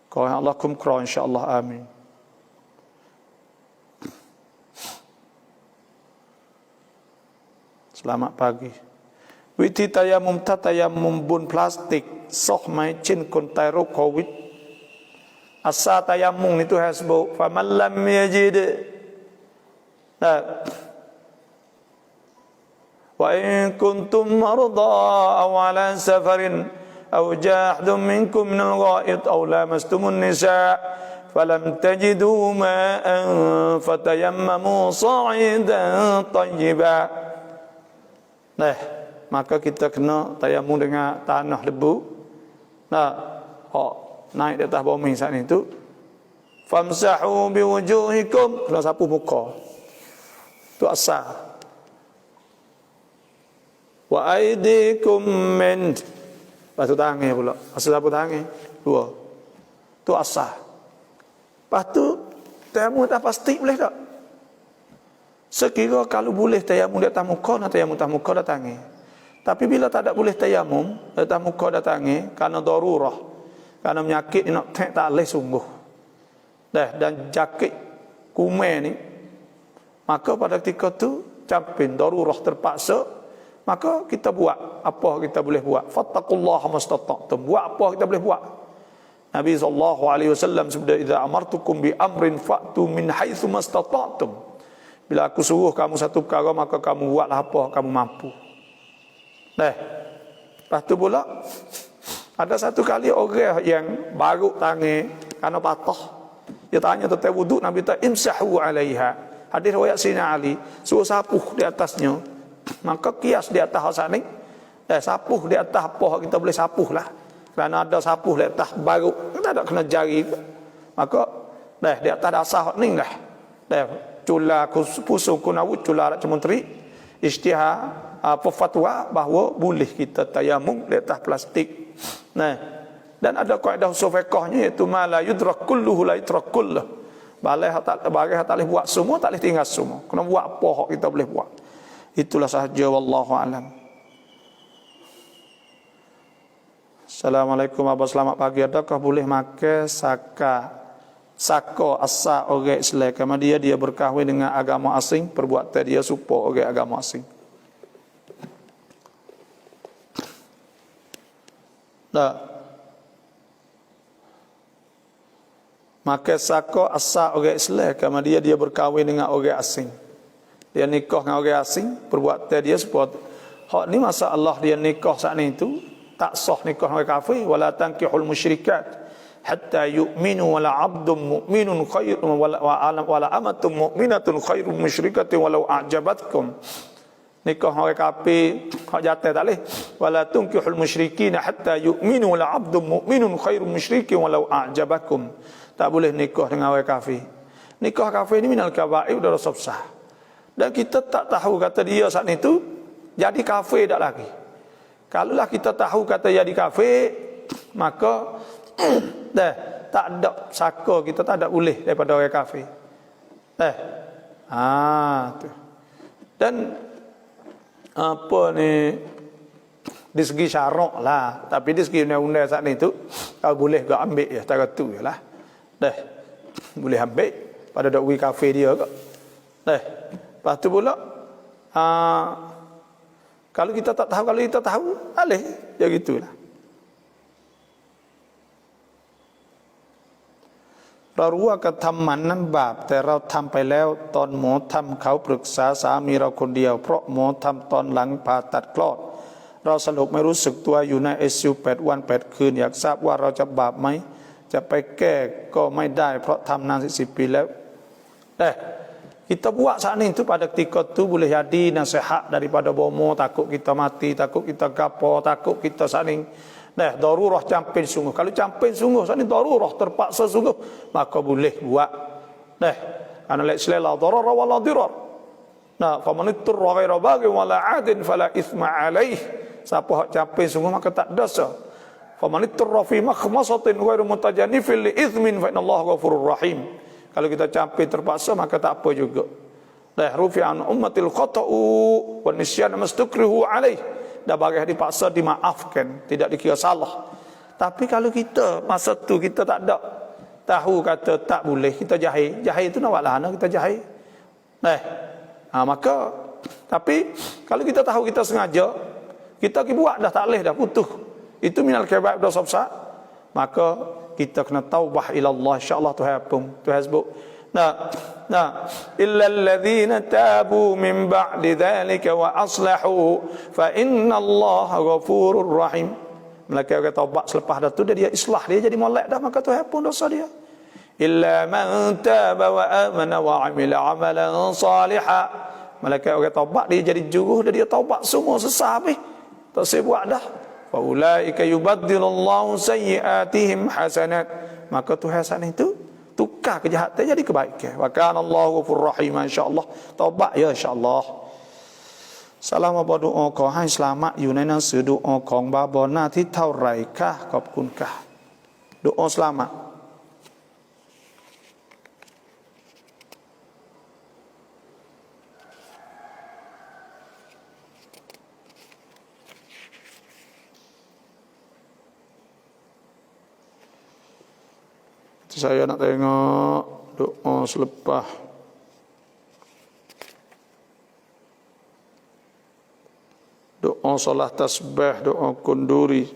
Speaker 2: Kau Allah kumkra insya-Allah, amin. Selamat pagi. Witi tayamum tatayamum bun plastik soh mai chin kon tairo covid. Asa tayamum itu hasbu faman lam yajid. Wa in kuntum marda aw ala safarin aw jahadun minkum min al-gha'id aw lamastumun nisa falam tajidu ma'an fatayammamu sa'idan tayyiban. Maka kita kena tayamum dengan tanah debu. Naik di atas bumi saat itu. Famsahu biwujuhikum, kena sapu muka. Itu asal. Wa aidikum min, batu tangan pula. Asal sapu tangan. 2. Itu asal. Lepas tu tayamum tak pasti boleh tak? Sekira kalau boleh tayamum di atas muka, nak tayamum atas muka datangi. Tapi bila tak ada boleh tayamum di atas muka datangi, kerana darurah, kerana menyakit ni nak tak boleh sungguh. Dan jakit kumai ni, maka pada ketika tu campin darurah terpaksa, maka kita buat apa kita boleh buat. Fattaqullaha mastata'tum, buat apa kita boleh buat. Nabi SAW sebut, idza amartukum bi amrin fa'tu min haitsu mastata'tum. Bila aku suruh kamu satu perkara, maka kamu buatlah apa kamu mampu. Lepas tu pula ada satu kali orang yang baru tangan kerana patah. Dia tanya tentang wuduk, Nabi kata imsahu alaiha. Hadis riwayat Sayyidina Ali, suruh sapuh di atasnya. Maka kias di atas sana ni, sapuh di atas apa kita boleh sapuh lah. Kerana ada sapuh di atas baru, kita tak kena jari. Maka di atas dasar ni lah. Cula pusung kunawut cula rak cemunteri istihar fatwa bahawa boleh kita tayamum di atas plastik. Dan ada kaedah usul fiqhnya, iaitu ma la yudrak kulluhu la yutrak kulluh. Barang tak boleh buat semua, tak boleh tinggal semua. Kena buat apa hak kita boleh buat. Itulah sahaja, wallahu alam. Assalamualaikum, abah selamat pagi. Adakah boleh makan saka asa orang Islam kerana dia berkahwin dengan agama asing, perbuatan dia supaya orang agama asing? Maka saka asa orang Islam kerana dia berkahwin dengan orang asing. Dia nikah dengan orang asing, perbuatan dia supaya hak ni masalah dia nikah saat ni itu tak sah nikah dengan kafir. Wala tankihul musyrikat hatta yu'minu wala 'abdun mu'minun khairun wala amatun mu'minatun khairun musyrikatin walau a'jabatkum. Nikah orang kafir hak jatuh tak leh. Wala tunkihul musyrikin hatta yu'minu wala 'abdun mu'minun khairun musyrikin walau a'jabakum. Tak boleh nikah dengan orang kafir. Nikah kafir ni minal kaba'ir dah dosa besar. Dan kita tak tahu kata dia saat itu jadi kafir tak lagi. Kalaulah kita tahu kata jadi kafir, maka dah tak ada saka kita tak ada boleh daripada orang kafir. Tu. Dan apa ni di segi syarak lah, tapi di segi undang-undang saat itu kau boleh kau ambil ya, tak kata tu lah. Boleh ambil pada dakwi kafir dia ke. Lepas tu pula kalau kita tak tahu, kalau kita tahu alih ya gitulah.เรารู้ว่าการทำมันนั้นบาปแต่เราทำไปแล้วตอนหมอทำเขาปรึกษาสามีเราคนเดียวเพราะหมอทำตอนหลังผ่าตัดคลอดเราสลบไม่รู้สึกตัวอยู่ใน ICU 8 วัน 8 คืนอยากทราบว่าเราจะบาปไหมจะไปแก้ก็ไม่ได้เพราะทำนาน10 ปีแล้วkita buat saat ini tu pada ketika tu boleh jadi nasihat daripada bomo, takut kita mati, takut kita gapo, takut kita saat ini darurah campin sungguh. Kalau campin sungguh saat ini darurah terpaksa sungguh, maka boleh buat. Ana la islala darar wala dirar. Faman ittarra ghaira baghin wala 'adin fala ithma 'alaih. Siapa hak campin sungguh maka tak dosa. Faman ittarra fi makhmasatin ghairu mutajanifin li ithmin fa innallaha ghafurur rahim. Kalau kita campur terpaksa maka tak apa juga. Rufi'an ummatil khata'u wa nisyan mastukrihu alaih. Dah bagi dipaksa dimaafkan, tidak dikira salah. Tapi kalau kita masa tu kita tak ada tahu kata tak boleh, kita jahil. Jahil itu nak buat lahana kita jahil. Maka tapi kalau kita tahu kita sengaja, kita buat dah tak boleh dah putus. Itu minal kaba'ir dosa besar. Maka kita kena taubah ila Allah, insya-Allah Tuhan pun Tuhan sebut illa alladhina tabu min ba'di dhalika wa aslahu fa inna Allah ghafurur rahim. Mereka yang taubat selepas dah tu dia islah, dia jadi molek dah, maka Tuhan pun dosa dia. Illa man taba wa amana wa amila amalan salihan. Mereka yang taubat dia jadi juruh, dia taubat semua sesah habis tak saya buat dah. Faulaika yubaddilullahu sayyi'atihim hasanat. Maka Tuhan saat itu tukar kejahatan jadi kebaikan. Wa kana Allahu ghafurur rahim, insyaallah. Taubat ya insyaallah. สลามบดุอขอให้สลามะอยู่ในหนังสือดุอของบาบอหน้าที่เท่าไหร่ค่ะขอบคุณค่ะดุอสลามะ Saya nak tengok doa selepas doa solat tasbih, doa kunduri.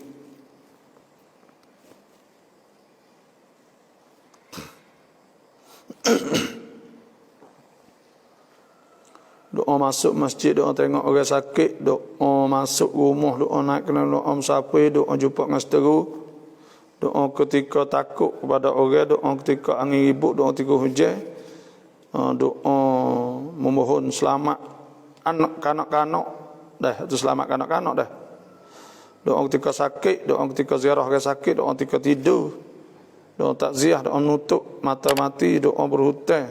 Speaker 2: Doa masuk masjid, doa tengok orang sakit, doa masuk rumah, doa naik kena doa musafir, doa jumpa dengan seteru. Doa ketika takut kepada orang, doa ketika angin ribut, doa ketika hujan, doa memohon selamat anak kanak-kanak, dah itu selamat kanak-kanak dah. Doa ketika sakit, doa ketika ziarah orang sakit, doa ketika tidur, doa takziah, doa nutup mata mati, doa berhutang.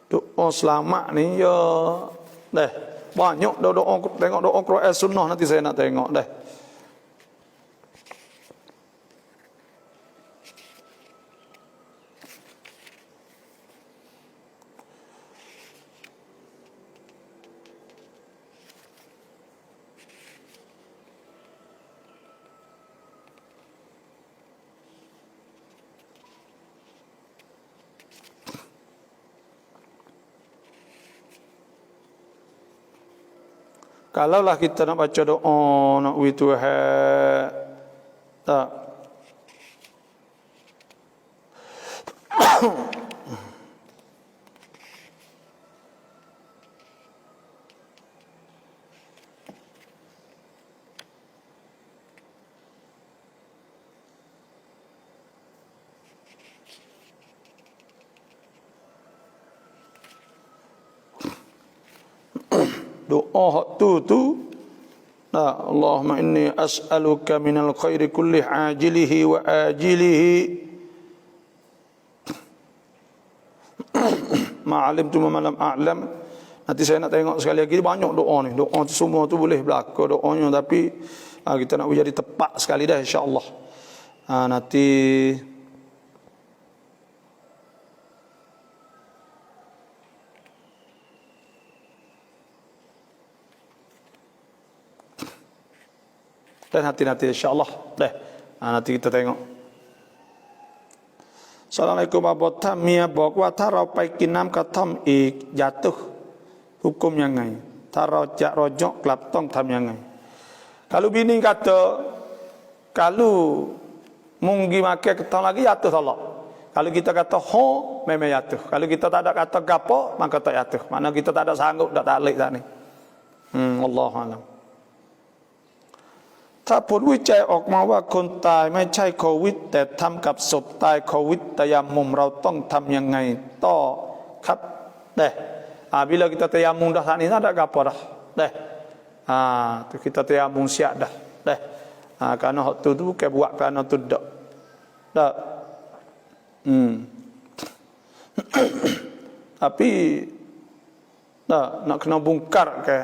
Speaker 2: Doa selamat ni ya dah. Banyak doa, tengok doa Quran sunnah nanti saya nak tengok dah. Kalaulah kita nak baca doa, nak wi Tuhan, tak. Doa hak tu nah, Allahumma inni as'aluka minal khairi kulli ajilihi wa ajilihi ma'alim tu malam a'lam. Nanti saya nak tengok sekali lagi banyak doa ni. Doa tu semua tu boleh berlaku doanya, tapi kita nak jadi tepat sekali dah insya-Allah. Nanti dan nanti insya-Allah dah. Nanti kita tengok. Assalamualaikum บ่าวถ้าเมียบอกว่าถ้าเราไปกินน้ำกระท่อมอีกอย่าตุhukum yangไงถ้าเราจะรอเจาะกลับต้องทำยังไง kalau bini kata kalau munggi makan ketang lagi jatuh tolak. Kalau kita kata ho memang jatuh. Kalau kita tak ada kata gapo maka tak jatuh. Mana kita tak ada sanggup dak taklid tak ni. Wallahu alam. ถ้าผลวิจัยออกมาว่าคนตายไม่ใช่โควิดแต่ทำกับศพตายโควิดตะยามุมเราต้องทำยังไงต่อครับเด้bila kita tayamum dah saat ni tak ada apa dah dah tu kita tayamum siap dah dah kerana hak tu bukan buat kerana tu dak dak tapi dak nak kena bongkar ke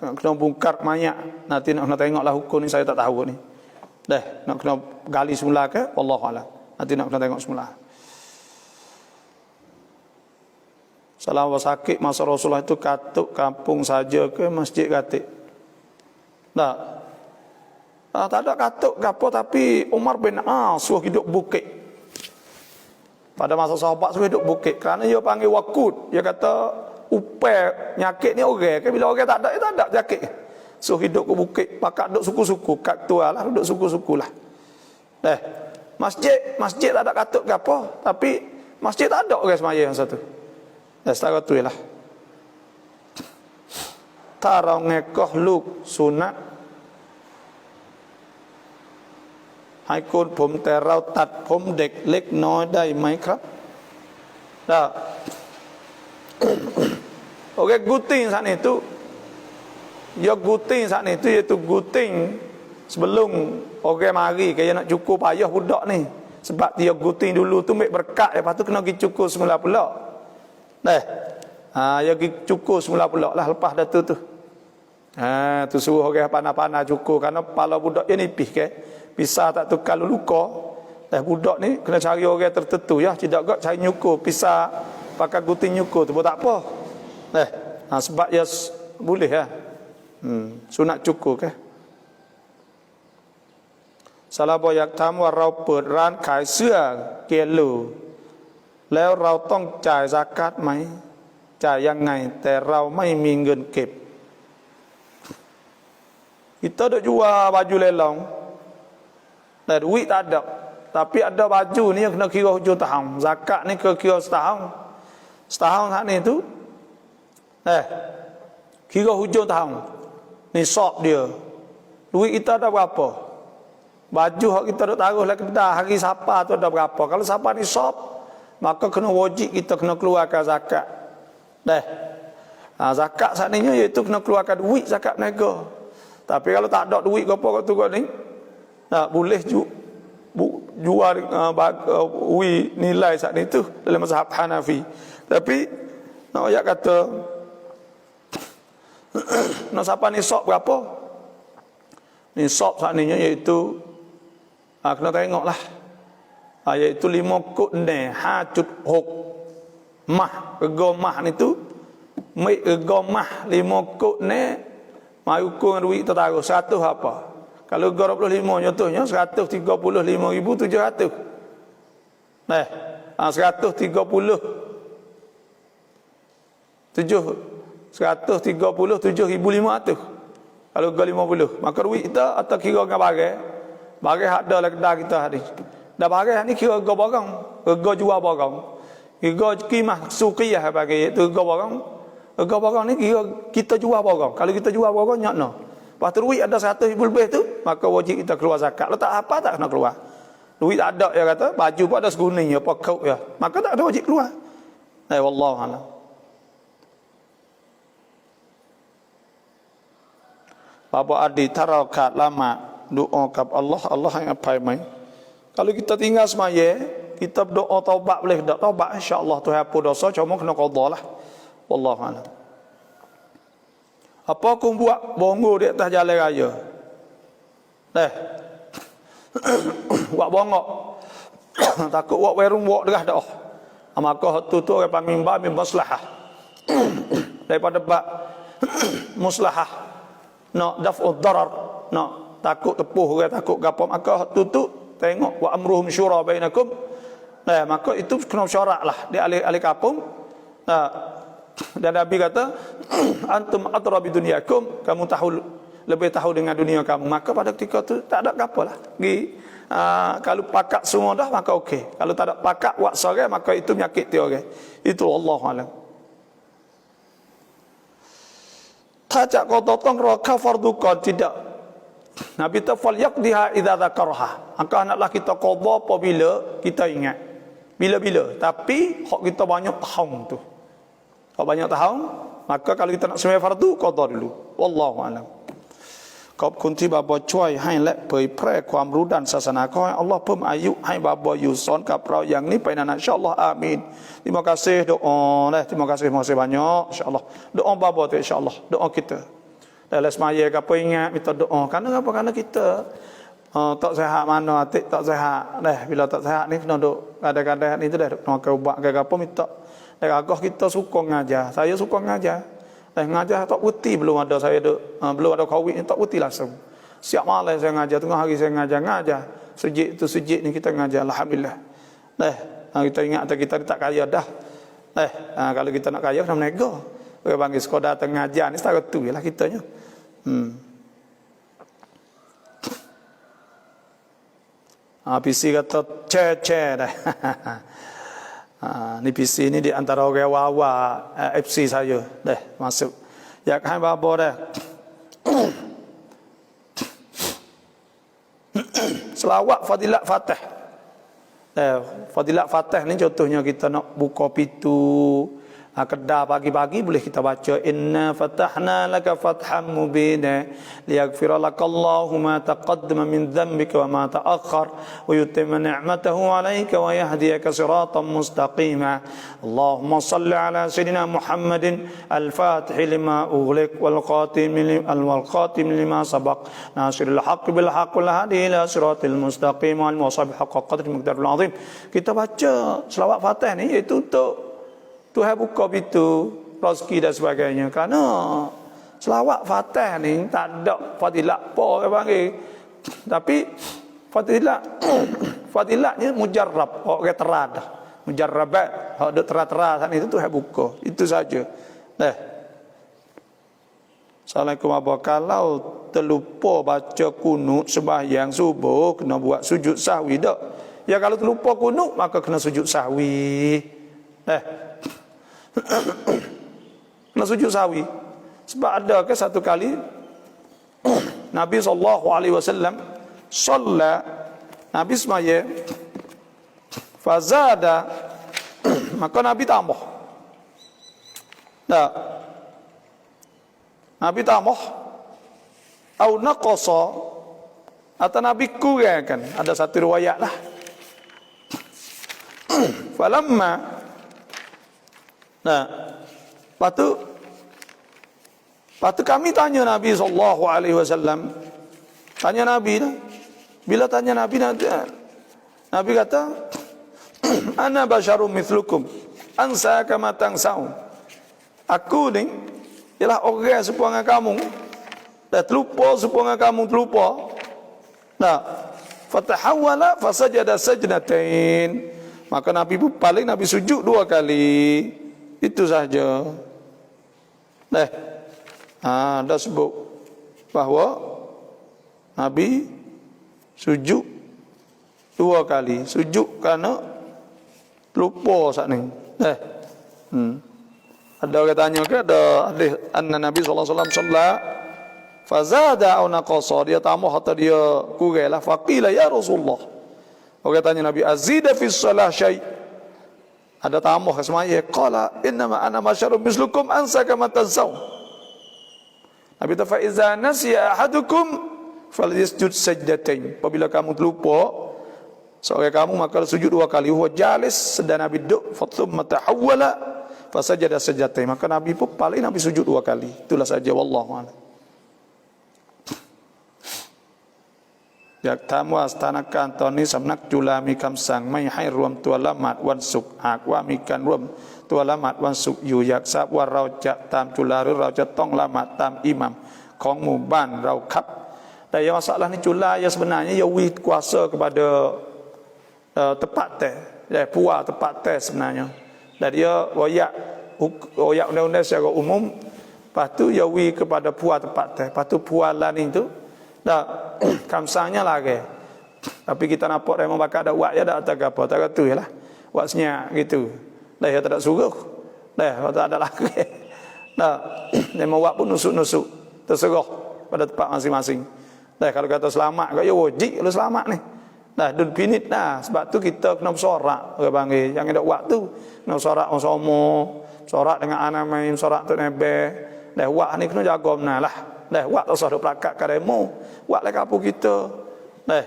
Speaker 2: nak kena bongkar mayat nanti nak kena tengoklah hukum ni saya tak tahu ni dah nak kena gali semula ke wallahu alam nanti nak kena tengok semula. Salam sakit masa Rasulullah itu katuk kampung saja ke masjid katik tak tak ada katuk gapo tapi Umar bin suruh hidup bukit pada masa sahabat suruh hidup bukit kerana dia panggil wakut dia kata upah nyakit ni orang ke bila orang tak ada nyakit suruh hidup ke bukit pakat duduk suku-suku kat tua lah duduk suku-suku lah masjid tak ada katuk gapo tapi masjid tak ada orang semaya yang satu setara tu ialah ถ้าเราแงก็ลูกสุนัขให้โกนผมแต่เราตัดผมเด็กเล็กน้อยได้ไหมครับได้Okey gunting saat itu ya gunting saat itu iaitu gunting sebelum orang mari kaya nak cukur payah budak ni sebab dia gunting dulu tu ambil berkat lepas tu kena pergi cukur semula pula ya pergi cukur semula pula lah lepas dah tu tu suruh orang panah-panah cukur kerana kepala budak dia nipis ke pisah tak tukar luka budak ni kena cari orang tertentu ya tidak gak cari nyukur pisah pakai gunting nyukur tu pun tak apa sebab dia boleh ya sunat cukur ke สารบอยากถามว่าเราเปิดร้านขายเสื้อเกลูแล้วเราต้องจ่ายซะกาตไหมจ่ายยังไงแต่เราไม่มีเงินเก็บ kita dah jual baju lelong dan duit tak ada tapi ada baju ni kena kira hujung tahun zakat ni kira setahun saat ni tu kira hujung tahun nisab dia duit kita ada berapa baju hak kita dah taruh lah kedah hari siapa tu ada berapa kalau siapa nisab maka kena wajib kita kena keluarkan zakat zakat saat ni iaitu kena keluarkan duit zakat mereka tapi kalau tak ada duit apa tu ni boleh jual nilai saat ni tu dalam mazhab Hanafi tapi nak ayat kata nak siapa nisab berapa nisab saat ni iaitu kena tengoklah iaitu 5 kut ne 5.6 mah rega mah ni tu mai rega mah 5 kut ne mai ukur duit tertaruh 100 apa kalau 25 contohnya 135.700 137.500 kalau 50 maka duit kita atau kira dengan barang hak dah lah kedah kita hari dah barang ni kira harga barang harga jual barang harga kimah suqiyah bagi itu harga barang ni kira kita jual barang kalau kita jual barang nyakna lepas tu duit ada 100,000 lebih tu maka wajib kita keluar zakat kalau tak apa tak kena keluar duit tak ada ya kata baju pun ada seguning apa kau ya maka tak ada wajib keluar wallahu a'lam bapa adik tarakat lama doa kap Allah, Allah yang apai mai. Kalau kita tinggal semaya, kita berdoa taubat boleh tak taubat insya-Allah Tuhan hapus dosa, cuma kena qada lah. Wallahu a'lam. Apa aku buat bongo di atas jalan raya? Buat bongok. Takut buat warung buat derah dah. Maka tu orang panggil mimbar maslahah. Daripada bab maslahah. Nak daf'ud darar, nak takut tepuh orang, takut gapo, maka tu tengok wa amruhum syura bainakum. Maka itu kena syarat lah di ahli kampung. Dan Nabi kata antum adra bi dunyakum, kamu lebih tahu dengan dunia kamu. Maka pada ketika tu tak ada gapo lah. Kalau pakat semua dah maka okey. Kalau tak ada pakat buat seorang maka itu menyakit dia orang. Itu Allahu a'lam. Tajak kau totong raka fardu qad tidak. Nabi ta fal yaqdiha idza dzakarha. Maka hendaklah kita qada apabila kita ingat. Bila-bila. Tapi hak kita banyak tahun tu. Hak banyak tahun, maka kalau kita nak sembahyang fardu qada dulu. Wallahu a'lam. ขอบคุณที่บาบอช่วยให้และเผยแพร่ความรู้ด้านศาสนาขอให้อัลลอฮ์เพิ่มอายุให้บาบออยู่สอนกับเราอย่างนี้ไปนานๆอินชาอัลลอฮ์อามีน terima kasih doa terima kasih banyak insyaallah doa baba tu insyaallah doa kita dalam semaya ke apa ingat minta doa kerana apa kerana kita tak sihat mana atik tak sihat bila tak sihat ni kena duk kadang-kadang ni tu dah kena ke ubat ke apa minta agak kita suka ngajar saya suka ngajar ngajar tak putih belum ada saya belum ada covid tak putih langsung siap malam saya ngajar tengah hari saya ngajar sejik tu sejik ni kita ngajar alhamdulillah kita ingat kita tak kaya dah kalau kita nak kaya kena menego orang panggil sekolah datang ngajar ni setara tu lah kitanya PC kata ce dah ni PC ni di antara orang wawa FC saya dah masuk ya kan babo dah selawat fadilat fatih fadilat fatih ni contohnya kita nak buka pintu kedai pagi-pagi boleh kita baca inna fatahna laka fatham mubina liyaghfira lakallahu ma taqaddama min dhanbika wa ma ta'akhkhar wa yutimma ni'matahu 'alayka wa yahdiyaka siratan mustaqima Allahumma salli ala sayidina Muhammadin al-fatih lima ughliq wal khatim lima sabaq nasiril haqq bil haqq wal hadi ila siratil mustaqim wal wasabih haqq qadri miqdarul azim. Kita baca selawat fatih ni iaitu untuk Tuhan buka pintu rezeki dan sebagainya. Kerana selawat fatih ni tak ada fadilat apa orang panggil. Tapi fadilatnya mujarrab, orang terada. Mujarrabat, hak duk terah-terah sana itu Tuhan buka. Itu saja. Assalamualaikum warahmatullahi wabarakatuh. Kalau terlupa baca kunut sembahyang subuh kena buat sujud sahwi tak? Ya kalau terlupa kunut maka kena sujud sahwi. Kena sujud sahwi. Sebab ada ke satu kali Nabi SAW solat Nabi semaya fazada maka Nabi tambah Nabi tambah au naqasa atau Nabi kurangkan. Ada satu riwayat lah falamma lepas tu kami tanya Nabi SAW. Tanya Nabi dah. Bila tanya Nabi Nabi kata ana basyarum mithlukum ansa kama tangsau. Aku ni ialah orang serupa dengan kamu dah terlupa serupa dengan kamu terlupa. Fatahawala fasajada sajdatain. Maka Nabi pun paling Nabi sujud 2 kali. Itu saja. Dah sebut bahawa Nabi sujud 2 kali. Sujud kerana lupa saat ni. Ada orang tanya ke ada hadis anna Nabi sallallahu alaihi wasallam solat fazada aw naqasa, dia tambah atau dia kuranglah. Faqila ya Rasulullah. Orang tanya Nabi azida fi shalah syai', ada tambah semaya. Qala innama ana masyarum mislukum ansa kama tansau. Habis tu fa iza nasiya ahadukum falyasjud sajdatain. Apabila kamu terlupa seorang kamu maka sujud 2 kali. Huwa jalis, sedang Nabi duduk, fa thumma tahawwala fasajada sajdatain. Maka Nabi pun paling Nabi sujud 2 kali. Itulah saja, wallahu a'lam. Yak tamu astanakanตอนนี้สำนักจุฬามีคำสั่งไม่ให้รวมตัวละหมาดวันศุกร์หากว่ามีการรวมตัวละหมาดวันศุกร์อยู่อยากทราบว่าเราจะตามจุฬาหรือเราจะต้องละหมาดตามอิหมัมของหมู่บ้านเราครับแต่yang masalah ni julah yang sebenarnya yawi kuasa kepada tempat teh puas tempat teh sebenarnya dan dia royak undang-undang secara umum lepas tu yawi kepada puas tempat teh lepas tu puas lain tu dah kamsangnya lagi tapi kita nampak dia membakar ada wak ya dak tak apa tak kata yalah wak senyap gitu dah ya tak suruh dah tak ada lagi dah dia mau wak pun nusuk-nusuk terserah pada tempat masing-masing dah kalau kata selamat kau ya wajib kalau selamat ni dah dun pinit dah sebab tu kita kena bersorak orang panggil jangan ada wak tu kena bersorak sama sorak dengan anak main sorak tu nebeh dah wak ni kena jaga benalah dah wak tak usah duk pelakat kat demo wak lai kapu kita dah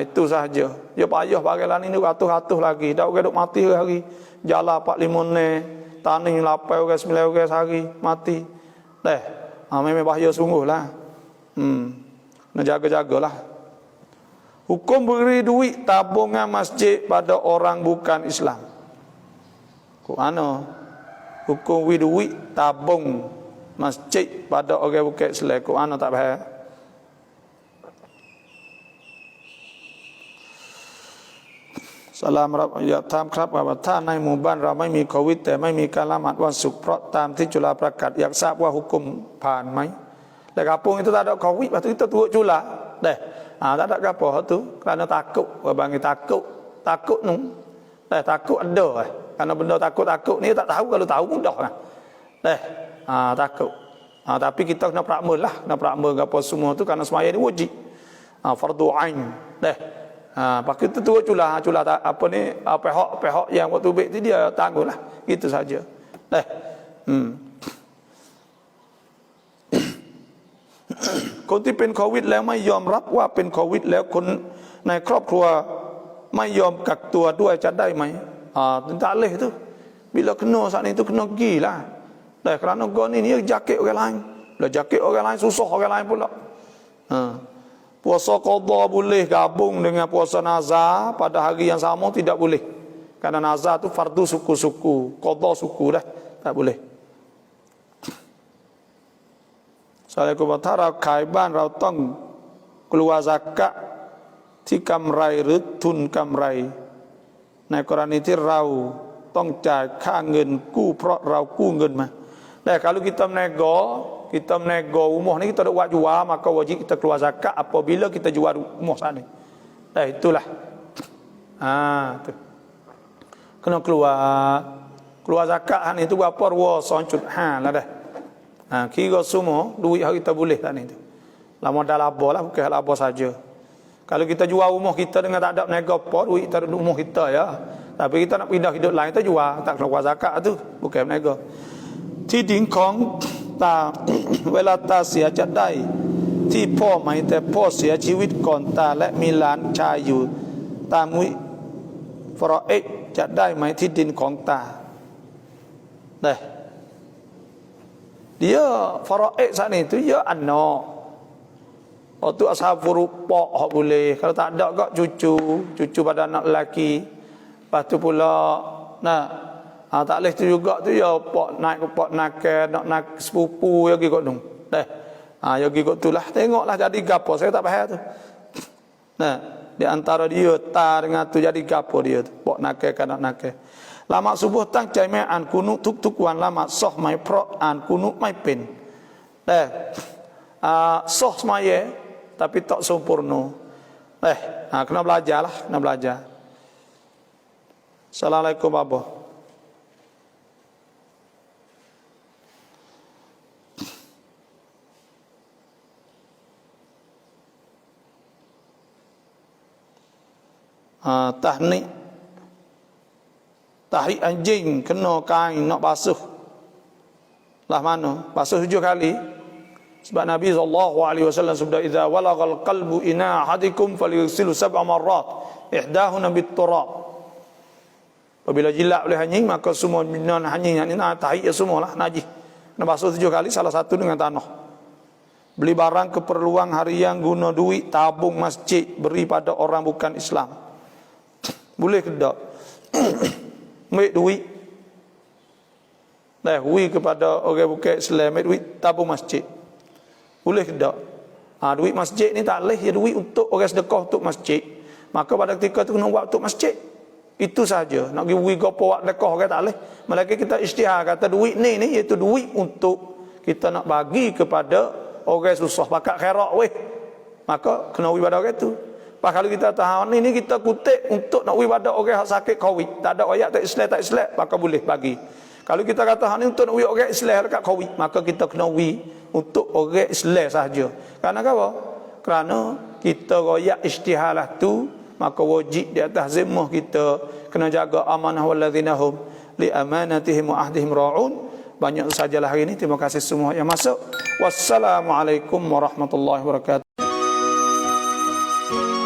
Speaker 2: itu sahaja dia payah pagailah ni ratus-ratus lagi dah orang duk mati hari jala 4-5 ne tani 8 orang 9 orang sehari mati dah memang bahaya sungguhlah nak jaga-jagalah hukum beri duit tabungan masjid pada orang bukan Islam kok ana hukum beri duit tabung masjid pada orang bukan Islam kok ana tak faham Salamรับอยากถามครับว่าถ้าในหมู่บ้านเราไม่มีโควิดแต่ไม่มีการละหมาดวันศุกร์เพราะตามที่จุฬาประกาศอยากทราบว่าhukumผ่านไหมแล้วkampung itu tak ada covid lepas tu kita turut jula dah tak ada apa tu kerana takut orang panggil takut nu dah takut ada kerana benda takut ni tak tahu kalau tahu mudah lah dah takut tapi kita kena prakmal apa semua tu kerana semaya ni wajib fardu ain dah pakai tu turut jula apa ni pihak yang waktu baik tu dia tangguhlah gitu saja dah คนที่เป็นโควิดแล้วไม่ยอมรับว่าเป็นโควิดแล้วคนในครอบครัวไม่ยอมกักตัวด้วยจะได้ไหมtak boleh tu bila kena saat ni tu kena gilah dah kerana kau ni jakit orang lain lah jakit orang lain susah orang lain pula puasa qada boleh gabung dengan puasa nazar pada hari yang sama tidak boleh kerana nazar tu fardu suku-suku qada suku dah tak boleh Assalamualaikum ถ้าเราขายบ้านเราต้องกลัวซักกะที่กำไรหรือทุนกำไรในกรณีที่เราต้องจ่ายค่าเงินกู้เพราะเรากู้เงินมาแต่kalau kita menego rumah ni kita nak jual maka wajib kita keluar zakat apabila kita jual rumah saat ni itulah tu kena keluar zakat ni tu berapa 2.5 lah dah kira semua duit hari kita boleh tak ni tu lama dah laba lah bukan laba saja kalau kita jual rumah kita dengan tak ada menega apa duit kita duduk rumah kita ya tapi kita nak pindah hidup lain kita jual tak keluar zakat tu bukan menega ที่ดินของตาเวลาตาเสียจะได้ที่พ่อไหมแต่พ่อเสียชีวิตก่อนตาและมีหลานชายอยู่ตามวิฟรอเอกจะได้ไหมที่ดินของตาได้dia faraid saat ni tu dia anak waktu ashab furuq boleh kalau tak ada kak cucu pada anak lelaki lepas tu pula tak boleh tu juga tu ya pak nakal nak sepupu ya gigok dong dah ya gigok tulah tengoklah jadi gapo saya tak faham tu di antara dia ta dengan tu jadi gapo dia tu pak nakal kan nak nakal ละหมาดซุบฮ์ตั้งใจไม่อ่านกุนุทุกวันละหมาดซอฮ์ไหมเพราะอ่านกุนุไม่เป็นแต่ซอฮ์semaya tapi tak sempurna kena belajarlah kena belajar Assalamualaikum Bapa tahrik anjing kena kain nak basuh lah mana basuh 7 kali Sebab Nabi SAW sabda, "Idza walagal qalbu ina ahadikum falyghsilu 7 marrat, ihdahuna bit-turab." Apabila jilat oleh anjing, maka semua minan anjing yang tahi semualah najis. Kena basuh 7 kali, salah satu dengan tanah. Beli barang keperluan harian guna duit, tabung masjid, beri pada orang bukan Islam. Boleh ke tak? Ambil duit, hui kepada orang bukan Islam, ambil duit tabung masjid. Boleh ke tak? Duit masjid ni tak boleh, ya duit untuk orang sedekah untuk masjid. Maka pada ketika tu kena buat untuk masjid. Itu saja. Nak pergi beri gopo buat sedekah orang tak boleh. Malaikat kita isytihar kata duit ni iaitu duit untuk kita nak bagi kepada orang susah, pakat khairat weh. Maka kena beri pada orang tu. Pas kalau kita tahu ni kita kutip untuk nak beri pada orang yang sakit Covid, tak ada ayat tak Islam, maka boleh bagi. Kalau kita kata ni untuk nak beri orang Islam dekat Covid, maka kita kena beri untuk orang Islam sahaja. Kerana apa? Kerana kita royak isytiharlah tu, maka wajib di atas zimmah kita kena jaga amanah walladzina hum li amanatihim wa ahdihim ra'un. Banyak sajalah hari ini. Terima kasih semua yang masuk. Wassalamualaikum warahmatullahi wabarakatuh.